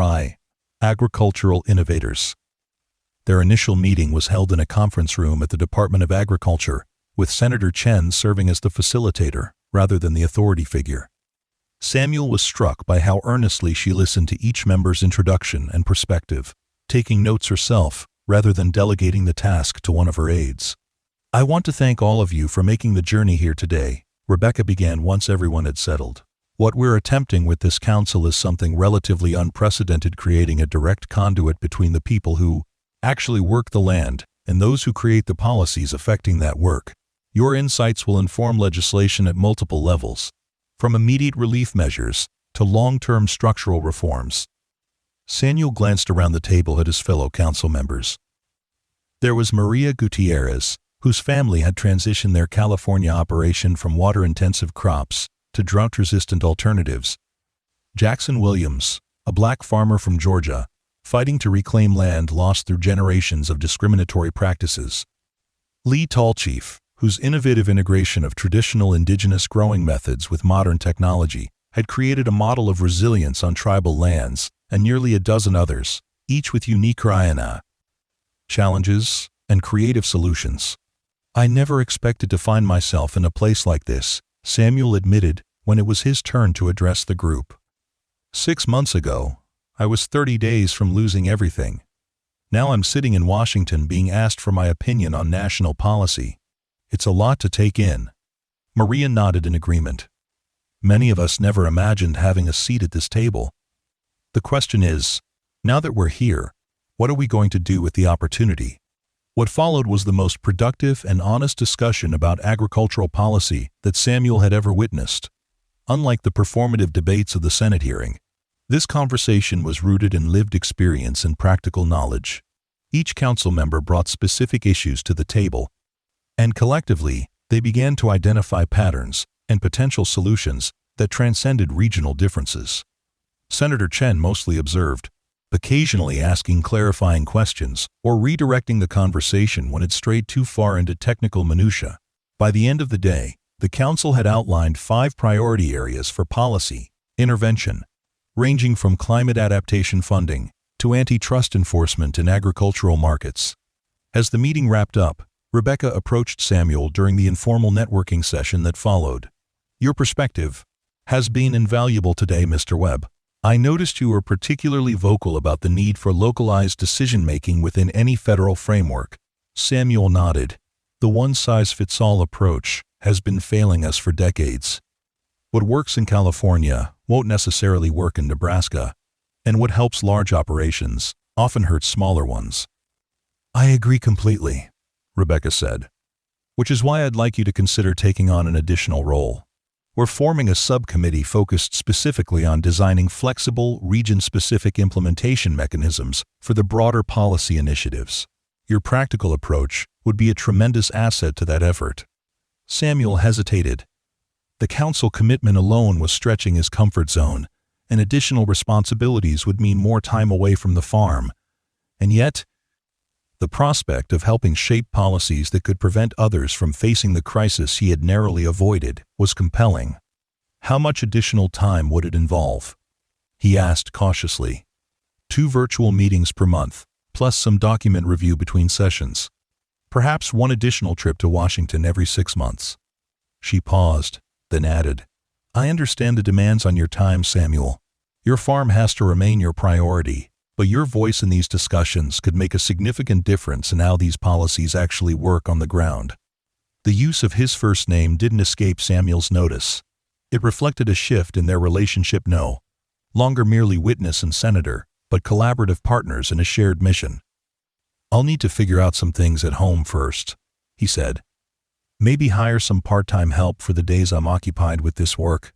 agricultural innovators. Their initial meeting was held in a conference room at the Department of Agriculture, with Senator Chen serving as the facilitator rather than the authority figure. Samuel was struck by how earnestly she listened to each member's introduction and perspective, taking notes herself rather than delegating the task to one of her aides. "I want to thank all of you for making the journey here today," Rebecca began once everyone had settled. "What we're attempting with this council is something relatively unprecedented, creating a direct conduit between the people who actually work the land and those who create the policies affecting that work. Your insights will inform legislation at multiple levels, from immediate relief measures to long-term structural reforms." Samuel glanced around the table at his fellow council members. There was Maria Gutierrez, whose family had transitioned their California operation from water-intensive crops to drought-resistant alternatives. Jackson Williams, a black farmer from Georgia, fighting to reclaim land lost through generations of discriminatory practices. Lee Tallchief, whose innovative integration of traditional indigenous growing methods with modern technology had created a model of resilience on tribal lands, and nearly a dozen others, each with unique challenges and creative solutions. "I never expected to find myself in a place like this," Samuel admitted when it was his turn to address the group. "6 months ago, I was 30 days from losing everything. Now I'm sitting in Washington being asked for my opinion on national policy. It's a lot to take in." Maria nodded in agreement. "Many of us never imagined having a seat at this table. The question is, now that we're here, what are we going to do with the opportunity?" What followed was the most productive and honest discussion about agricultural policy that Samuel had ever witnessed. Unlike the performative debates of the Senate hearing, this conversation was rooted in lived experience and practical knowledge. Each council member brought specific issues to the table, and collectively, they began to identify patterns and potential solutions that transcended regional differences. Senator Chen mostly observed, occasionally asking clarifying questions or redirecting the conversation when it strayed too far into technical minutia. By the end of the day, the council had outlined 5 priority areas for policy intervention, ranging from climate adaptation funding to antitrust enforcement in agricultural markets. As the meeting wrapped up, Rebecca approached Samuel during the informal networking session that followed. "Your perspective has been invaluable today, Mr. Webb. I noticed you were particularly vocal about the need for localized decision-making within any federal framework." Samuel nodded. "The one-size-fits-all approach has been failing us for decades. What works in California won't necessarily work in Nebraska, and what helps large operations often hurts smaller ones." "I agree completely," Rebecca said, "which is why I'd like you to consider taking on an additional role. We're forming a subcommittee focused specifically on designing flexible, region-specific implementation mechanisms for the broader policy initiatives. Your practical approach would be a tremendous asset to that effort." Samuel hesitated. The council commitment alone was stretching his comfort zone, and additional responsibilities would mean more time away from the farm. And yet, the prospect of helping shape policies that could prevent others from facing the crisis he had narrowly avoided was compelling. "How much additional time would it involve?" he asked cautiously. 2 virtual meetings per month, plus some document review between sessions. Perhaps 1 additional trip to Washington every 6 months. She paused, then added, "I understand the demands on your time, Samuel. Your farm has to remain your priority, but your voice in these discussions could make a significant difference in how these policies actually work on the ground." The use of his first name didn't escape Samuel's notice. It reflected a shift in their relationship, no longer merely witness and senator, but collaborative partners in a shared mission. "I'll need to figure out some things at home first," he said. "Maybe hire some part-time help for the days I'm occupied with this work."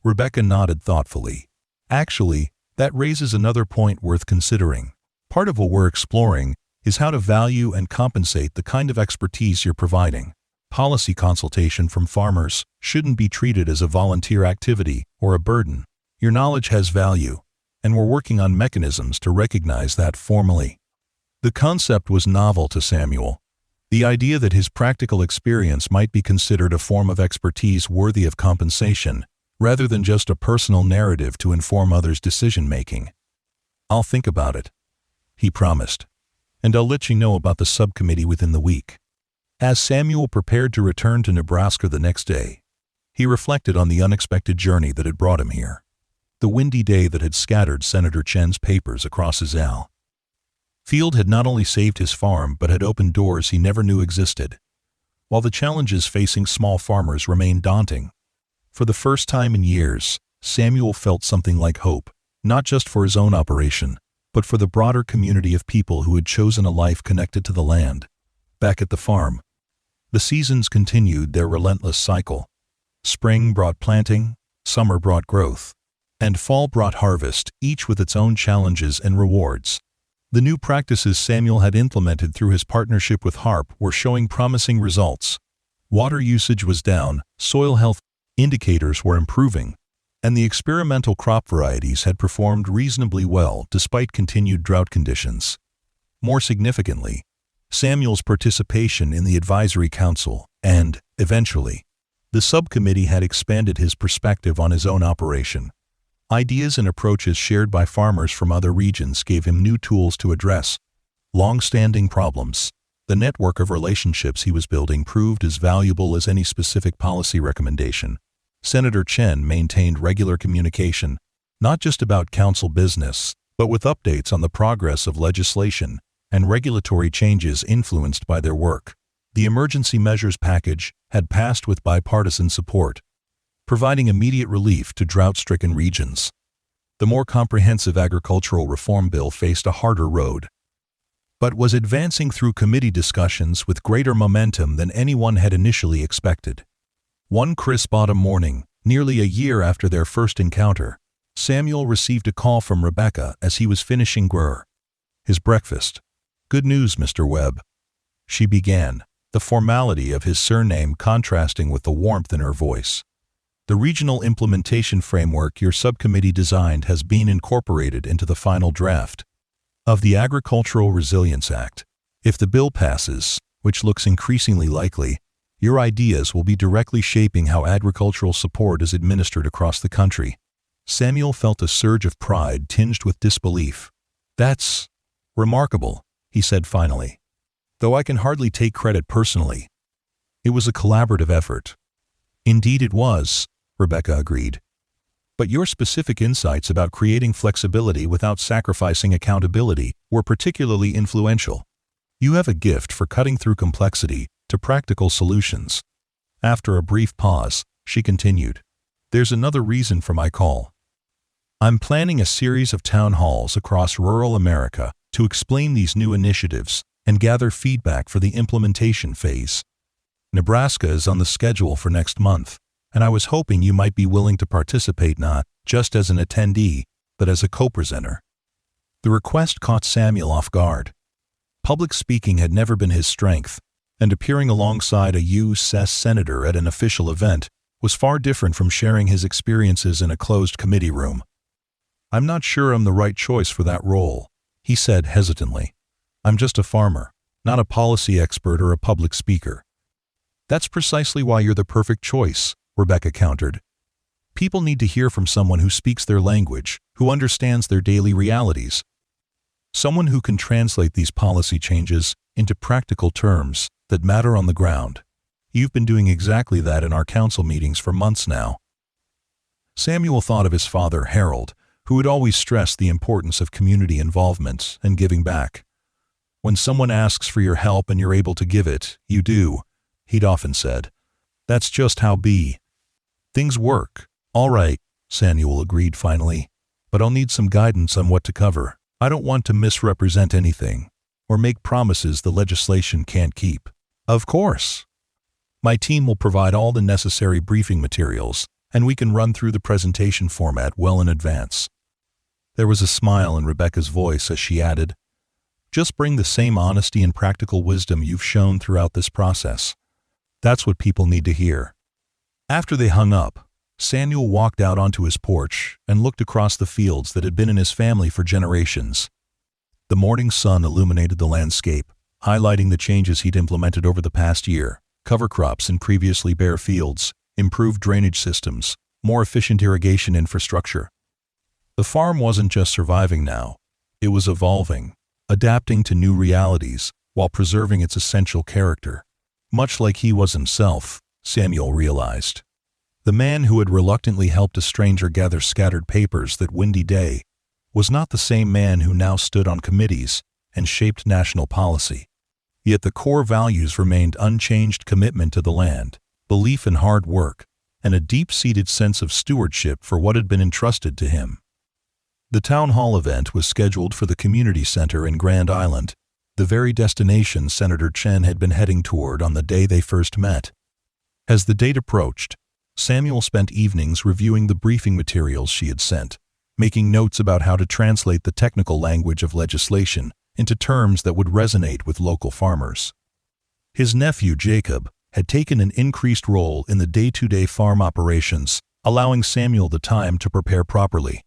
Rebecca nodded thoughtfully. "Actually, that raises another point worth considering. Part of what we're exploring is how to value and compensate the kind of expertise you're providing. Policy consultation from farmers shouldn't be treated as a volunteer activity or a burden. Your knowledge has value, and we're working on mechanisms to recognize that formally." The concept was novel to Samuel. The idea that his practical experience might be considered a form of expertise worthy of compensation, rather than just a personal narrative to inform others' decision-making. "I'll think about it," he promised, "and I'll let you know about the subcommittee within the week." As Samuel prepared to return to Nebraska the next day, he reflected on the unexpected journey that had brought him here. The windy day that had scattered Senator Chen's papers across his field had not only saved his farm but had opened doors he never knew existed. While the challenges facing small farmers remained daunting, for the first time in years, Samuel felt something like hope, not just for his own operation, but for the broader community of people who had chosen a life connected to the land. Back at the farm, the seasons continued their relentless cycle. Spring brought planting, summer brought growth, and fall brought harvest, each with its own challenges and rewards. The new practices Samuel had implemented through his partnership with HARP were showing promising results. Water usage was down, soil health indicators were improving, and the experimental crop varieties had performed reasonably well despite continued drought conditions. More significantly, Samuel's participation in the advisory council and, eventually, the subcommittee had expanded his perspective on his own operation. Ideas and approaches shared by farmers from other regions gave him new tools to address long-standing problems. The network of relationships he was building proved as valuable as any specific policy recommendation. Senator Chen maintained regular communication, not just about council business, but with updates on the progress of legislation and regulatory changes influenced by their work. The emergency measures package had passed with bipartisan support, providing immediate relief to drought-stricken regions. The more comprehensive agricultural reform bill faced a harder road, but was advancing through committee discussions with greater momentum than anyone had initially expected. One crisp autumn morning, nearly a year after their first encounter, Samuel received a call from Rebecca as he was finishing his breakfast. "Good news, Mr. Webb," she began, the formality of his surname contrasting with the warmth in her voice. "The regional implementation framework your subcommittee designed has been incorporated into the final draft of the Agricultural Resilience Act. If the bill passes, which looks increasingly likely, your ideas will be directly shaping how agricultural support is administered across the country." Samuel felt a surge of pride tinged with disbelief. "That's remarkable," he said finally, "though I can hardly take credit personally. It was a collaborative effort." "Indeed it was," Rebecca agreed. "But your specific insights about creating flexibility without sacrificing accountability were particularly influential. You have a gift for cutting through complexity to practical solutions." After a brief pause, she continued, "There's another reason for my call. I'm planning a series of town halls across rural America to explain these new initiatives and gather feedback for the implementation phase. Nebraska is on the schedule for next month, and I was hoping you might be willing to participate not just as an attendee, but as a co-presenter." The request caught Samuel off guard. Public speaking had never been his strength, and appearing alongside a U.S. senator at an official event was far different from sharing his experiences in a closed committee room. "I'm not sure I'm the right choice for that role," he said hesitantly. "I'm just a farmer, not a policy expert or a public speaker." "That's precisely why you're the perfect choice," Rebecca countered. "People need to hear from someone who speaks their language, who understands their daily realities. Someone who can translate these policy changes into practical terms that matter on the ground. You've been doing exactly that in our council meetings for months now." Samuel thought of his father, Harold, who had always stressed the importance of community involvement and giving back. "When someone asks for your help and you're able to give it, you do," he'd often said. "That's just how things work." "All right," Samuel agreed finally, "but I'll need some guidance on what to cover. I don't want to misrepresent anything or make promises the legislation can't keep." "Of course. My team will provide all the necessary briefing materials, and we can run through the presentation format well in advance." There was a smile in Rebecca's voice as she added, "Just bring the same honesty and practical wisdom you've shown throughout this process. That's what people need to hear." After they hung up, Samuel walked out onto his porch and looked across the fields that had been in his family for generations. The morning sun illuminated the landscape, highlighting the changes he'd implemented over the past year: cover crops in previously bare fields, improved drainage systems, more efficient irrigation infrastructure. The farm wasn't just surviving now, it was evolving, adapting to new realities while preserving its essential character. Much like he was himself, Samuel realized. The man who had reluctantly helped a stranger gather scattered papers that windy day was not the same man who now stood on committees and shaped national policy. Yet the core values remained unchanged: commitment to the land, belief in hard work, and a deep-seated sense of stewardship for what had been entrusted to him. The town hall event was scheduled for the community center in Grand Island, the very destination Senator Chen had been heading toward on the day they first met. As the date approached, Samuel spent evenings reviewing the briefing materials she had sent, making notes about how to translate the technical language of legislation into terms that would resonate with local farmers. His nephew, Jacob, had taken an increased role in the day-to-day farm operations, allowing Samuel the time to prepare properly.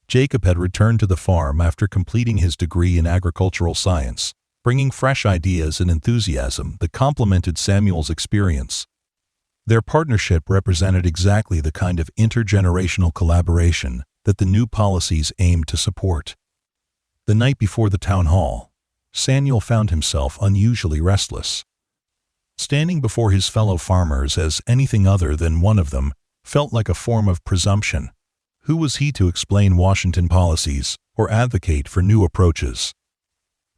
Jacob had returned to the farm after completing his degree in agricultural science, bringing fresh ideas and enthusiasm that complemented Samuel's experience. Their partnership represented exactly the kind of intergenerational collaboration that the new policies aimed to support. The night before the town hall, Samuel found himself unusually restless. Standing before his fellow farmers as anything other than one of them felt like a form of presumption. Who was he to explain Washington policies or advocate for new approaches?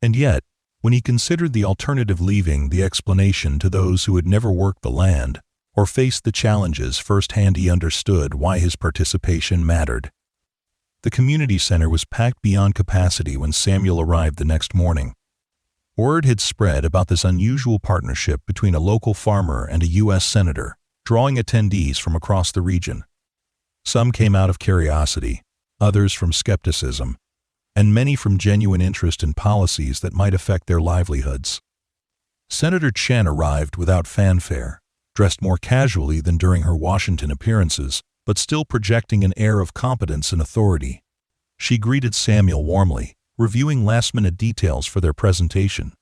And yet, when he considered the alternative, leaving the explanation to those who had never worked the land or faced the challenges firsthand, he understood why his participation mattered. The community center was packed beyond capacity when Samuel arrived the next morning. Word had spread about this unusual partnership between a local farmer and a U.S. senator, drawing attendees from across the region. Some came out of curiosity, others from skepticism, and many from genuine interest in policies that might affect their livelihoods. Senator Chen arrived without fanfare, dressed more casually than during her Washington appearances, but still projecting an air of competence and authority. She greeted Samuel warmly, reviewing last-minute details for their presentation.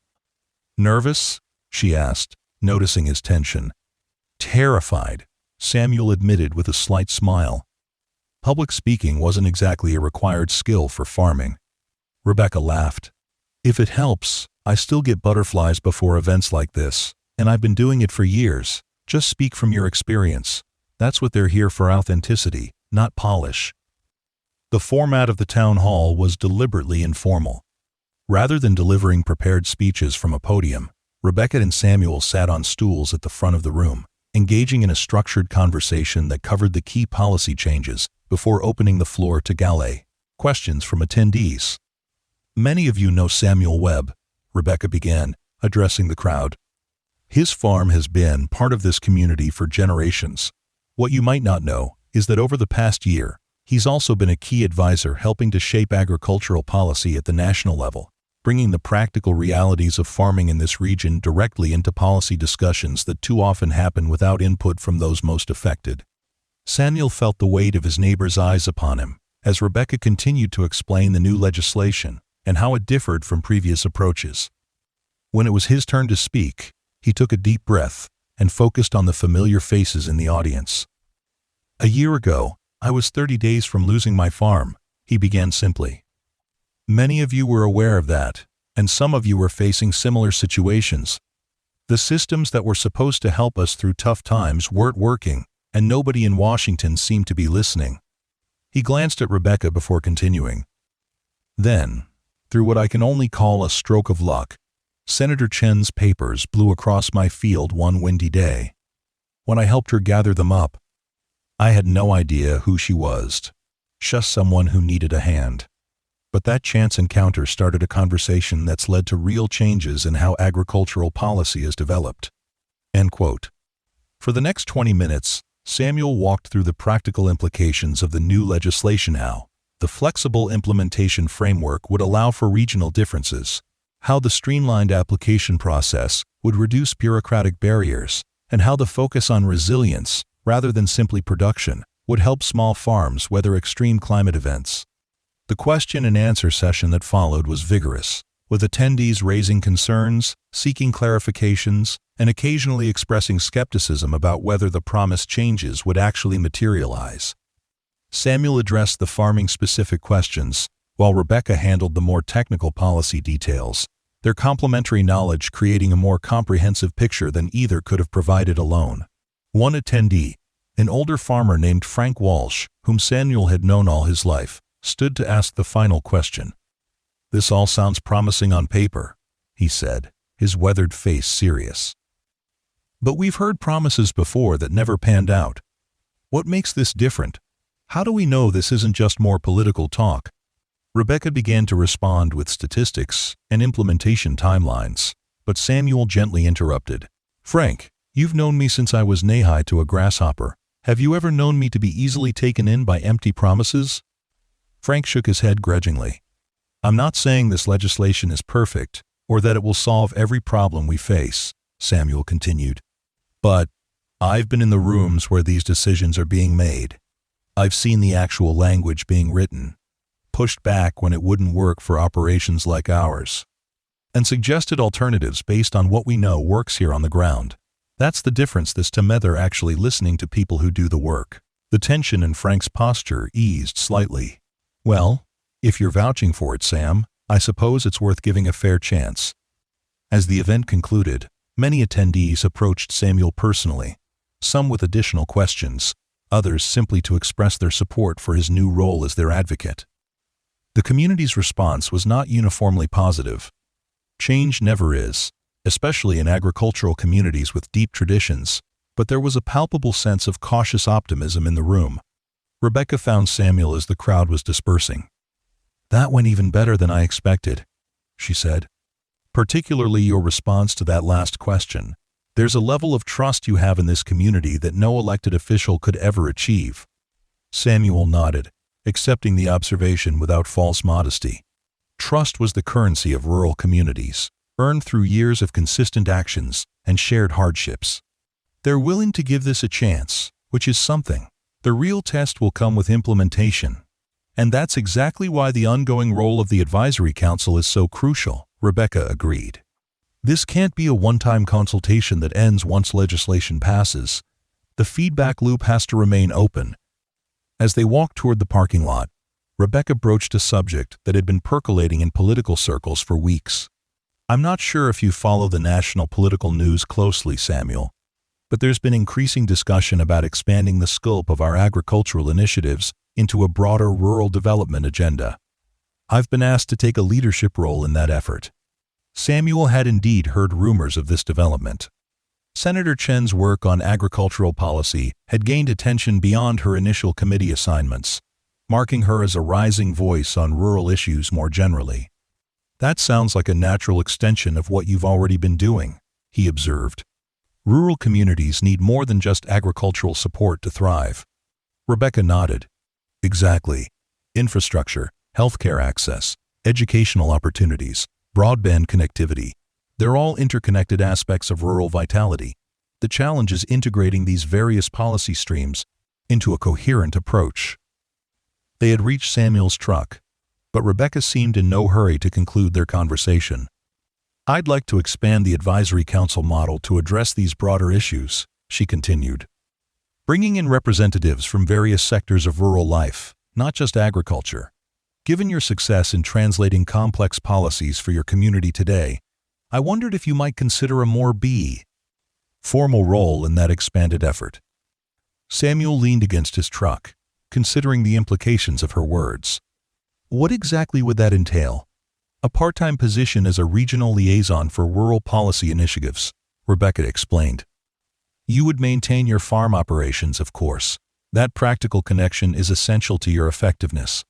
"Nervous?" she asked, noticing his tension. "Terrified," Samuel admitted with a slight smile. Public speaking wasn't exactly a required skill for farming. Rebecca laughed. "If it helps, I still get butterflies before events like this, and I've been doing it for years. Just speak from your experience. That's what they're here for, authenticity, not polish." The format of the town hall was deliberately informal. Rather than delivering prepared speeches from a podium, Rebecca and Samuel sat on stools at the front of the room, engaging in a structured conversation that covered the key policy changes before opening the floor to galley questions from attendees. "Many of you know Samuel Webb," Rebecca began, addressing the crowd. "His farm has been part of this community for generations. What you might not know is that over the past year, he's also been a key advisor helping to shape agricultural policy at the national level, bringing the practical realities of farming in this region directly into policy discussions that too often happen without input from those most affected." Samuel felt the weight of his neighbor's eyes upon him as Rebecca continued to explain the new legislation and how it differed from previous approaches. When it was his turn to speak, he took a deep breath and focused on the familiar faces in the audience. "A year ago, I was 30 days from losing my farm," he began simply. "Many of you were aware of that, and some of you were facing similar situations. The systems that were supposed to help us through tough times weren't working, and nobody in Washington seemed to be listening." He glanced at Rebecca before continuing. "Then, through what I can only call a stroke of luck, Senator Chen's papers blew across my field one windy day. When I helped her gather them up, I had no idea who she was, just someone who needed a hand. But that chance encounter started a conversation that's led to real changes in how agricultural policy is developed." End quote. For the next 20 minutes, Samuel walked through the practical implications of the new legislation, how the flexible implementation framework would allow for regional differences, how the streamlined application process would reduce bureaucratic barriers, and how the focus on resilience, rather than simply production, would help small farms weather extreme climate events. The question and answer session that followed was vigorous, with attendees raising concerns, seeking clarifications, and occasionally expressing skepticism about whether the promised changes would actually materialize. Samuel addressed the farming-specific questions, while Rebecca handled the more technical policy details, their complementary knowledge creating a more comprehensive picture than either could have provided alone. One attendee, an older farmer named Frank Walsh, whom Samuel had known all his life, stood to ask the final question. "This all sounds promising on paper," he said, his weathered face serious. "But we've heard promises before that never panned out. What makes this different? How do we know this isn't just more political talk?" Rebecca began to respond with statistics and implementation timelines, but Samuel gently interrupted. "Frank, you've known me since I was knee-high to a grasshopper. Have you ever known me to be easily taken in by empty promises?" Frank shook his head grudgingly. "I'm not saying this legislation is perfect, or that it will solve every problem we face," Samuel continued. "But I've been in the rooms where these decisions are being made. I've seen the actual language being written, pushed back when it wouldn't work for operations like ours, and suggested alternatives based on what we know works here on the ground. That's the difference this time. They're actually listening to people who do the work." The tension in Frank's posture eased slightly. "Well, if you're vouching for it, Sam, I suppose it's worth giving a fair chance. As the event concluded, many attendees approached Samuel personally, some with additional questions, others simply to express their support for his new role as their advocate. The community's response was not uniformly positive. Change never is, especially in agricultural communities with deep traditions, but there was a palpable sense of cautious optimism in the room. Rebecca found Samuel as the crowd was dispersing. "That went even better than I expected," she said. "Particularly your response to that last question. There's a level of trust you have in this community that no elected official could ever achieve." Samuel nodded, accepting the observation without false modesty. Trust was the currency of rural communities, earned through years of consistent actions and shared hardships. They're willing to give this a chance, which is something. The real test will come with implementation. And that's exactly why the ongoing role of the Advisory Council is so crucial, Rebecca agreed. This can't be a one-time consultation that ends once legislation passes. The feedback loop has to remain open. As they walked toward the parking lot, Rebecca broached a subject that had been percolating in political circles for weeks. "I'm not sure if you follow the national political news closely, Samuel, but there's been increasing discussion about expanding the scope of our agricultural initiatives into a broader rural development agenda. I've been asked to take a leadership role in that effort." Samuel had indeed heard rumors of this development. Senator Chen's work on agricultural policy had gained attention beyond her initial committee assignments, marking her as a rising voice on rural issues more generally. "That sounds like a natural extension of what you've already been doing," he observed. "Rural communities need more than just agricultural support to thrive." Rebecca nodded. "Exactly. Infrastructure, healthcare access, educational opportunities, broadband connectivity. They're all interconnected aspects of rural vitality. The challenge is integrating these various policy streams into a coherent approach." They had reached Samuel's truck, but Rebecca seemed in no hurry to conclude their conversation. "I'd like to expand the Advisory Council model to address these broader issues," she continued. "Bringing in representatives from various sectors of rural life, not just agriculture. Given your success in translating complex policies for your community today, I wondered if you might consider a more formal role in that expanded effort." Samuel leaned against his truck, considering the implications of her words. "What exactly would that entail?" "A part-time position as a regional liaison for rural policy initiatives," Rebecca explained. "You would maintain your farm operations, of course. That practical connection is essential to your effectiveness.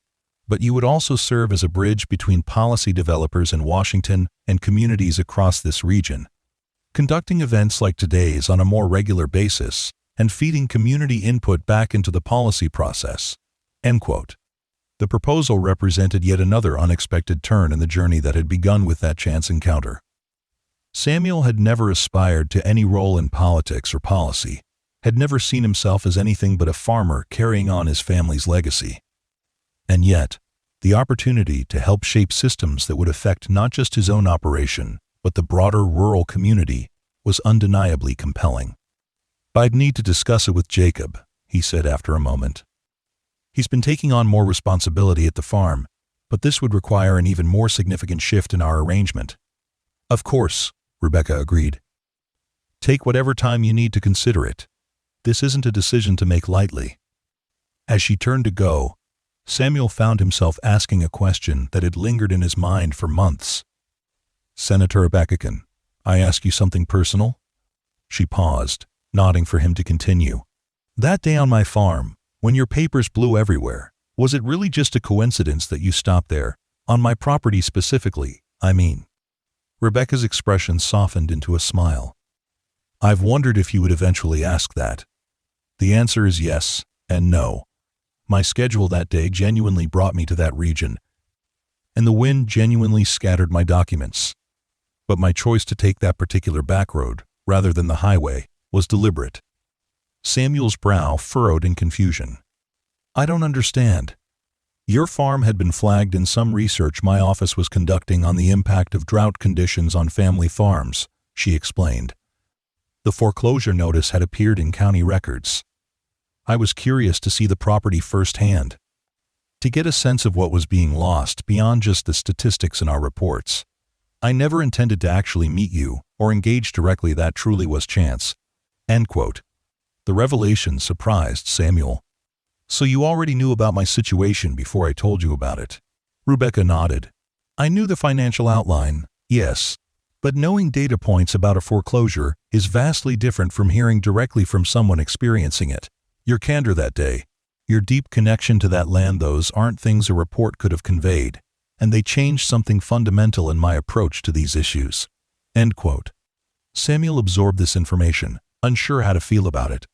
But you would also serve as a bridge between policy developers in Washington and communities across this region, conducting events like today's on a more regular basis and feeding community input back into the policy process." End quote. The proposal represented yet another unexpected turn in the journey that had begun with that chance encounter. Samuel had never aspired to any role in politics or policy, had never seen himself as anything but a farmer carrying on his family's legacy. And yet, the opportunity to help shape systems that would affect not just his own operation, but the broader rural community, was undeniably compelling. "I'd need to discuss it with Jacob," he said after a moment. "He's been taking on more responsibility at the farm, but this would require an even more significant shift in our arrangement." "Of course," Rebecca agreed. "Take whatever time you need to consider it. This isn't a decision to make lightly." As she turned to go, Samuel found himself asking a question that had lingered in his mind for months. "Senator Rebecca Chen, I ask you something personal?" She paused, nodding for him to continue. "That day on my farm, when your papers blew everywhere, was it really just a coincidence that you stopped there, on my property specifically, I mean?" Rebecca's expression softened into a smile. "I've wondered if you would eventually ask that. The answer is yes and no. My schedule that day genuinely brought me to that region, and the wind genuinely scattered my documents. But my choice to take that particular back road, rather than the highway, was deliberate." Samuel's brow furrowed in confusion. "I don't understand." "Your farm had been flagged in some research my office was conducting on the impact of drought conditions on family farms," she explained. "The foreclosure notice had appeared in county records. I was curious to see the property firsthand." to get a sense of what was being lost beyond just the statistics in our reports. I never intended to actually meet you or engage directly. That truly was chance." End quote. The revelation surprised Samuel. "So you already knew about my situation before I told you about it?" Rebecca nodded. "I knew the financial outline, yes, but knowing data points about a foreclosure is vastly different from hearing directly from someone experiencing it. Your candor that day, your deep connection to that land, those aren't things a report could have conveyed, and they changed something fundamental in my approach to these issues." End quote. Samuel absorbed this information, unsure how to feel about it.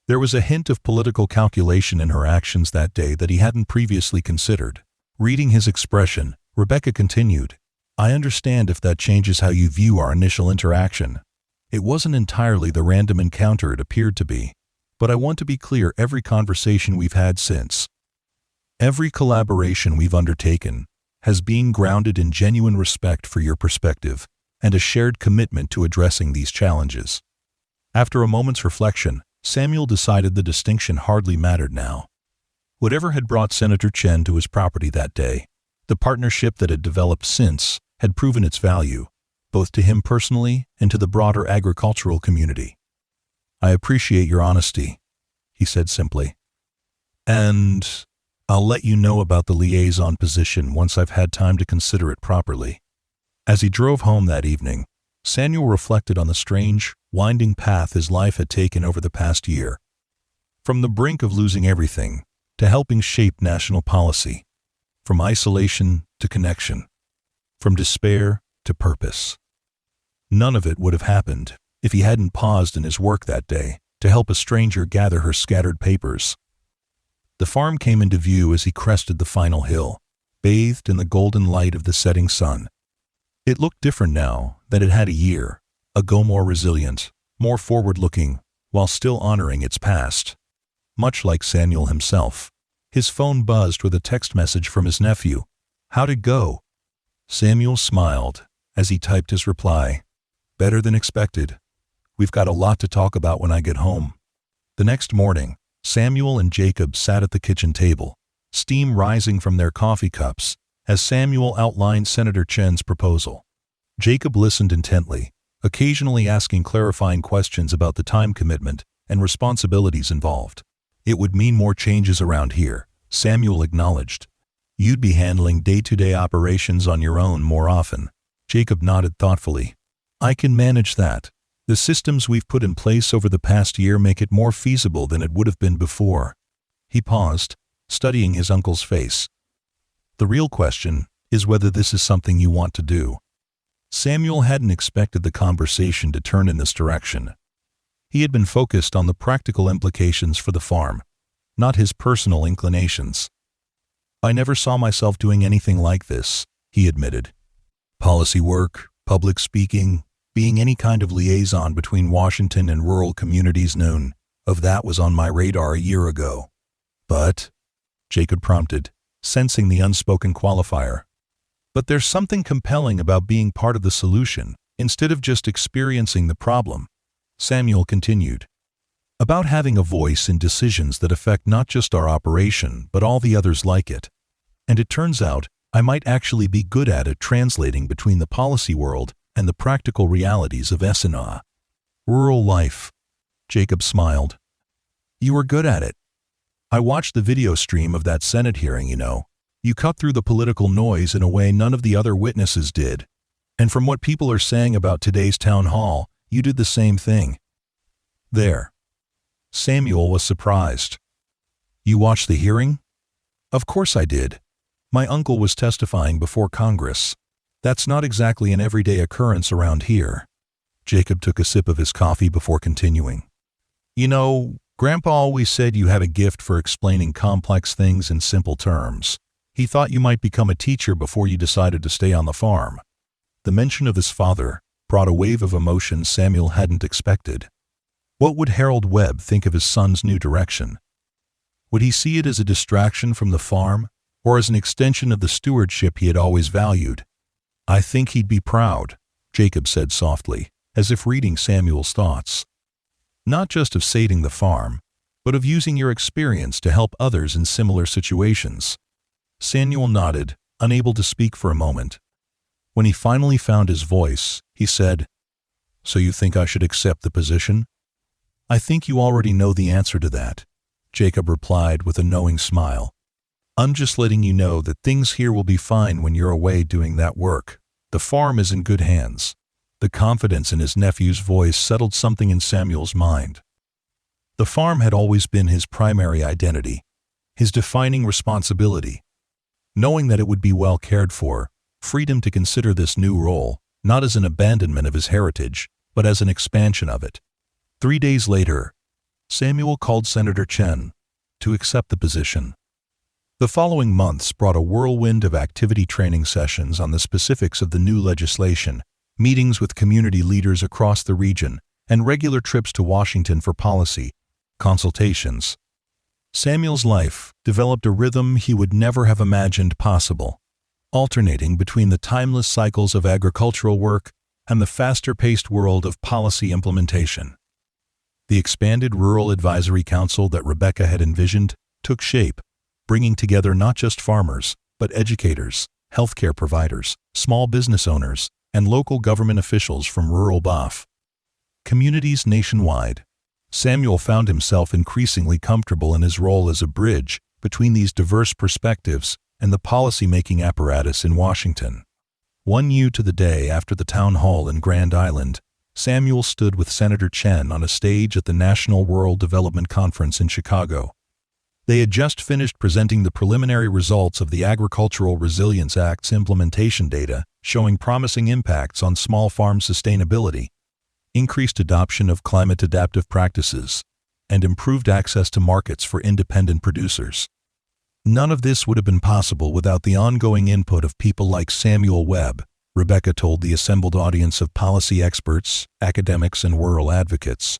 There was a hint of political calculation in her actions that day that he hadn't previously considered. Reading his expression, Rebecca continued, "I understand if that changes how you view our initial interaction. It wasn't entirely the random encounter it appeared to be, but I want to be clear, every conversation we've had since, every collaboration we've undertaken, has been grounded in genuine respect for your perspective and a shared commitment to addressing these challenges." After a moment's reflection, Samuel decided the distinction hardly mattered now. Whatever had brought Senator Chen to his property that day, the partnership that had developed since had proven its value, both to him personally and to the broader agricultural community. "I appreciate your honesty," he said simply. "And I'll let you know about the liaison position once I've had time to consider it properly." As he drove home that evening, Samuel reflected on the strange, winding path his life had taken over the past year. From the brink of losing everything to helping shape national policy, from isolation to connection, from despair to purpose. None of it would have happened if he hadn't paused in his work that day to help a stranger gather her scattered papers. The farm came into view as he crested the final hill, bathed in the golden light of the setting sun. It looked different now than it had a year ago, more resilient, more forward-looking, while still honoring its past. Much like Samuel himself, his phone buzzed with a text message from his nephew. "How'd it go?" Samuel smiled as he typed his reply. "Better than expected. We've got a lot to talk about when I get home." The next morning, Samuel and Jacob sat at the kitchen table, steam rising from their coffee cups, as Samuel outlined Senator Chen's proposal. Jacob listened intently, occasionally asking clarifying questions about the time commitment and responsibilities involved. "It would mean more changes around here," Samuel acknowledged. "You'd be handling day-to-day operations on your own more often." Jacob nodded thoughtfully. "I can manage that. The systems we've put in place over the past year make it more feasible than it would have been before." He paused, studying his uncle's face. "The real question is whether this is something you want to do." Samuel hadn't expected the conversation to turn in this direction. He had been focused on the practical implications for the farm, not his personal inclinations. "I never saw myself doing anything like this," he admitted. "Policy work, public speaking, being any kind of liaison between Washington and rural communities, none of that was on my radar a year ago." "But," Jacob prompted, sensing the unspoken qualifier. "But there's something compelling about being part of the solution, instead of just experiencing the problem," Samuel continued. "About having a voice in decisions that affect not just our operation, but all the others like it. And it turns out, I might actually be good at it, translating between the policy world and the practical realities of SNA. Rural life." Jacob smiled. "You were good at it. I watched the video stream of that Senate hearing, you know. You cut through the political noise in a way none of the other witnesses did. And from what people are saying about today's town hall, you did the same thing." "There." Samuel was surprised. "You watched the hearing?" "Of course I did. My uncle was testifying before Congress. That's not exactly an everyday occurrence around here." Jacob took a sip of his coffee before continuing. "You know, Grandpa always said you had a gift for explaining complex things in simple terms. He thought you might become a teacher before you decided to stay on the farm." The mention of his father brought a wave of emotion Samuel hadn't expected. What would Harold Webb think of his son's new direction? Would he see it as a distraction from the farm, or as an extension of the stewardship he had always valued? "I think he'd be proud," Jacob said softly, as if reading Samuel's thoughts. "Not just of saving the farm, but of using your experience to help others in similar situations." Samuel nodded, unable to speak for a moment. When he finally found his voice, he said, "So you think I should accept the position?" "I think you already know the answer to that," Jacob replied with a knowing smile. "I'm just letting you know that things here will be fine when you're away doing that work. The farm is in good hands." The confidence in his nephew's voice settled something in Samuel's mind. The farm had always been his primary identity, his defining responsibility. Knowing that it would be well cared for, freed him to consider this new role, not as an abandonment of his heritage, but as an expansion of it. 3 days later, Samuel called Senator Chen to accept the position. The following months brought a whirlwind of activity training sessions on the specifics of the new legislation, meetings with community leaders across the region, and regular trips to Washington for policy consultations. Samuel's life developed a rhythm he would never have imagined possible, alternating between the timeless cycles of agricultural work and the faster-paced world of policy implementation. The expanded Rural Advisory Council that Rebecca had envisioned took shape, bringing together not just farmers, but educators, healthcare providers, small business owners, and local government officials from rural BAF communities nationwide. Samuel found himself increasingly comfortable in his role as a bridge between these diverse perspectives and the policy-making apparatus in Washington. 1 year to the day after the town hall in Grand Island, Samuel stood with Senator Chen on a stage at the National Rural Development Conference in Chicago. They had just finished presenting the preliminary results of the Agricultural Resilience Act's implementation data, showing promising impacts on small farm sustainability, increased adoption of climate-adaptive practices, and improved access to markets for independent producers. None of this would have been possible without the ongoing input of people like Samuel Webb, Rebecca told the assembled audience of policy experts, academics, and rural advocates.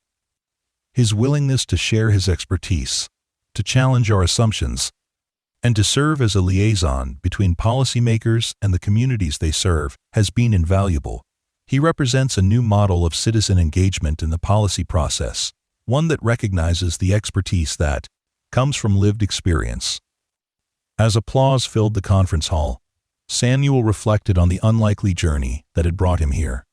His willingness to share his expertise, to challenge our assumptions, and to serve as a liaison between policymakers and the communities they serve has been invaluable. He represents a new model of citizen engagement in the policy process, one that recognizes the expertise that comes from lived experience. As applause filled the conference hall, Samuel reflected on the unlikely journey that had brought him here.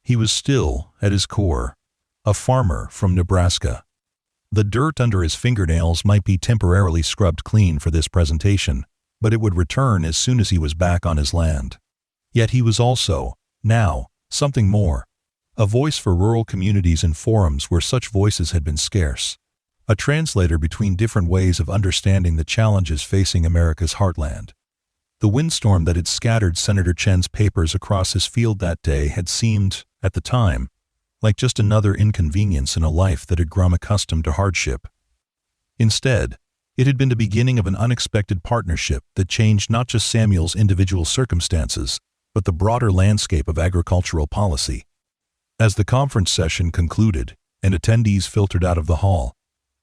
He was still, at his core, a farmer from Nebraska. The dirt under his fingernails might be temporarily scrubbed clean for this presentation, but it would return as soon as he was back on his land. Yet he was also, now, something more. A voice for rural communities and forums where such voices had been scarce. A translator between different ways of understanding the challenges facing America's heartland. The windstorm that had scattered Senator Chen's papers across his field that day had seemed, at the time, like just another inconvenience in a life that had grown accustomed to hardship. Instead, it had been the beginning of an unexpected partnership that changed not just Samuel's individual circumstances, but the broader landscape of agricultural policy. As the conference session concluded and attendees filtered out of the hall,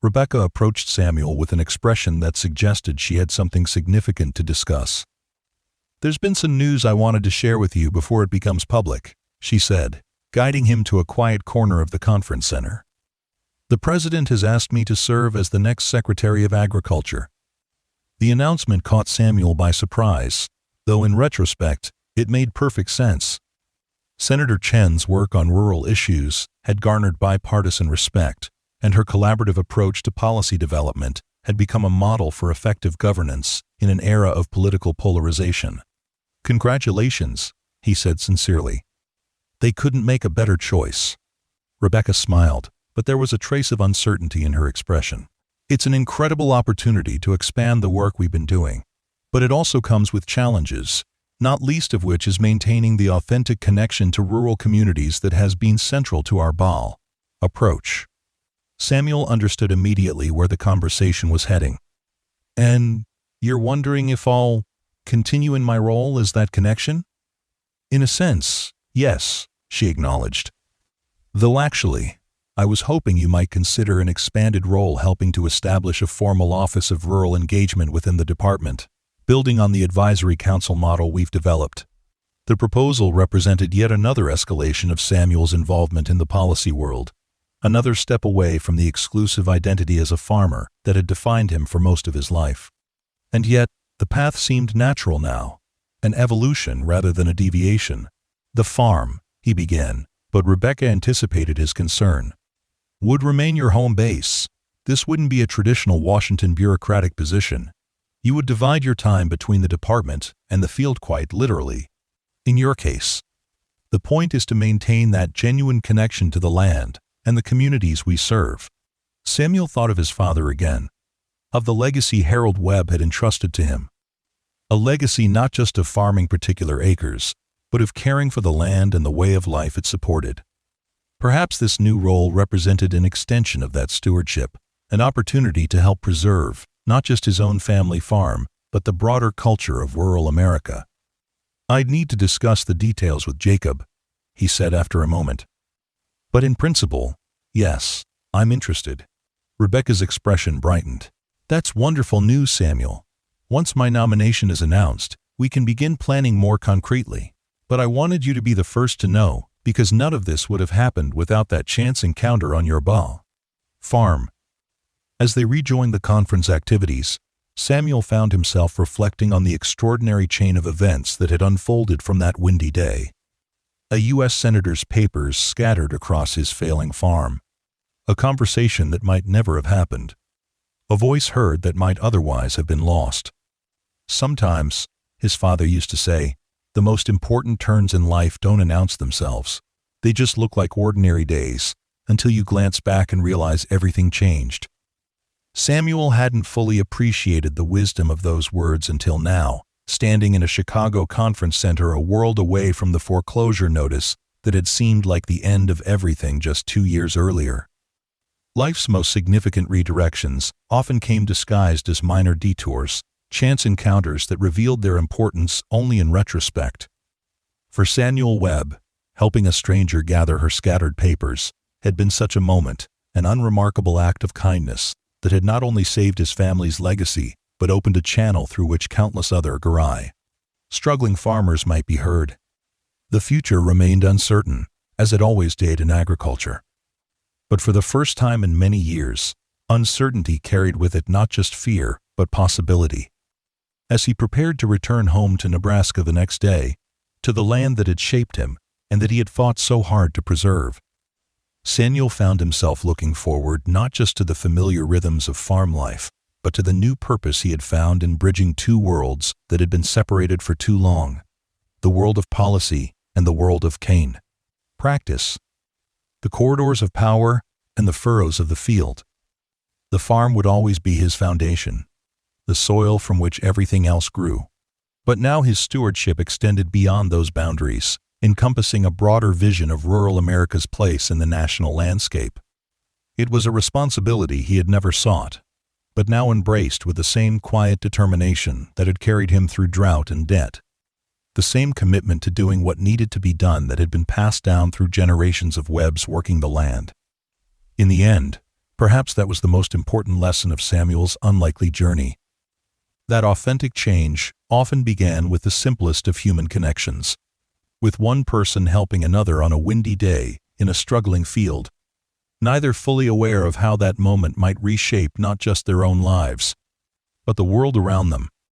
Rebecca approached Samuel with an expression that suggested she had something significant to discuss. "There's been some news I wanted to share with you before it becomes public," she said, guiding him to a quiet corner of the conference center. "The President has asked me to serve as the next Secretary of Agriculture." The announcement caught Samuel by surprise, though in retrospect, it made perfect sense. Senator Chen's work on rural issues had garnered bipartisan respect, and her collaborative approach to policy development had become a model for effective governance in an era of political polarization. "Congratulations," he said sincerely. "They couldn't make a better choice." Rebecca smiled, but there was a trace of uncertainty in her expression. "It's an incredible opportunity to expand the work we've been doing, but it also comes with challenges, not least of which is maintaining the authentic connection to rural communities that has been central to our BAL approach." Samuel understood immediately where the conversation was heading. "And you're wondering if I'll continue in my role as that connection?" "In a sense, yes," she acknowledged. "Though actually, I was hoping you might consider an expanded role helping to establish a formal Office of Rural Engagement within the department, building on the advisory council model we've developed." The proposal represented yet another escalation of Samuel's involvement in the policy world, another step away from the exclusive identity as a farmer that had defined him for most of his life. And yet, The path seemed natural now, an evolution rather than a deviation. The farm, he began, but Rebecca anticipated his concern. Would remain your home base. This wouldn't be a traditional Washington bureaucratic position. You would divide your time between the department and the field quite literally. In your case, the point is to maintain that genuine connection to the land and the communities we serve. Samuel thought of his father again, of the legacy Harold Webb had entrusted to him. A legacy not just of farming particular acres, but of caring for the land and the way of life it supported. Perhaps this new role represented an extension of that stewardship, an opportunity to help preserve not just his own family farm, but the broader culture of rural America. "I'd need to discuss the details with Jacob," he said after a moment. "But in principle, yes, I'm interested." Rebecca's expression brightened. "That's wonderful news, Samuel. Once my nomination is announced, we can begin planning more concretely. But I wanted you to be the first to know, because none of this would have happened without that chance encounter on your farm." As they rejoined the conference activities, Samuel found himself reflecting on the extraordinary chain of events that had unfolded from that windy day. A U.S. senator's papers scattered across his failing farm. A conversation that might never have happened. A voice heard that might otherwise have been lost. Sometimes, his father used to say, the most important turns in life don't announce themselves. They just look like ordinary days, until you glance back and realize everything changed. Samuel hadn't fully appreciated the wisdom of those words until now, standing in a Chicago conference center a world away from the foreclosure notice that had seemed like the end of everything just 2 years earlier. Life's most significant redirections often came disguised as minor detours, chance encounters that revealed their importance only in retrospect. For Samuel Webb, helping a stranger gather her scattered papers had been such a moment, an unremarkable act of kindness that had not only saved his family's legacy, but opened a channel through which countless other struggling farmers might be heard. The future remained uncertain, as it always did in agriculture. But for the first time in many years, uncertainty carried with it not just fear, but possibility. As he prepared to return home to Nebraska the next day, to the land that had shaped him and that he had fought so hard to preserve, Samuel found himself looking forward not just to the familiar rhythms of farm life, but to the new purpose he had found in bridging two worlds that had been separated for too long, the world of policy and the world of practice, the corridors of power and the furrows of the field. The farm would always be his foundation, the soil from which everything else grew. But now his stewardship extended beyond those boundaries, encompassing a broader vision of rural America's place in the national landscape. It was a responsibility he had never sought, but now embraced with the same quiet determination that had carried him through drought and debt. The same commitment to doing what needed to be done that had been passed down through generations of Webbs working the land. In the end, perhaps that was the most important lesson of Samuel's unlikely journey. That authentic change often began with the simplest of human connections, with one person helping another on a windy day in a struggling field, neither fully aware of how that moment might reshape not just their own lives, but the world around them.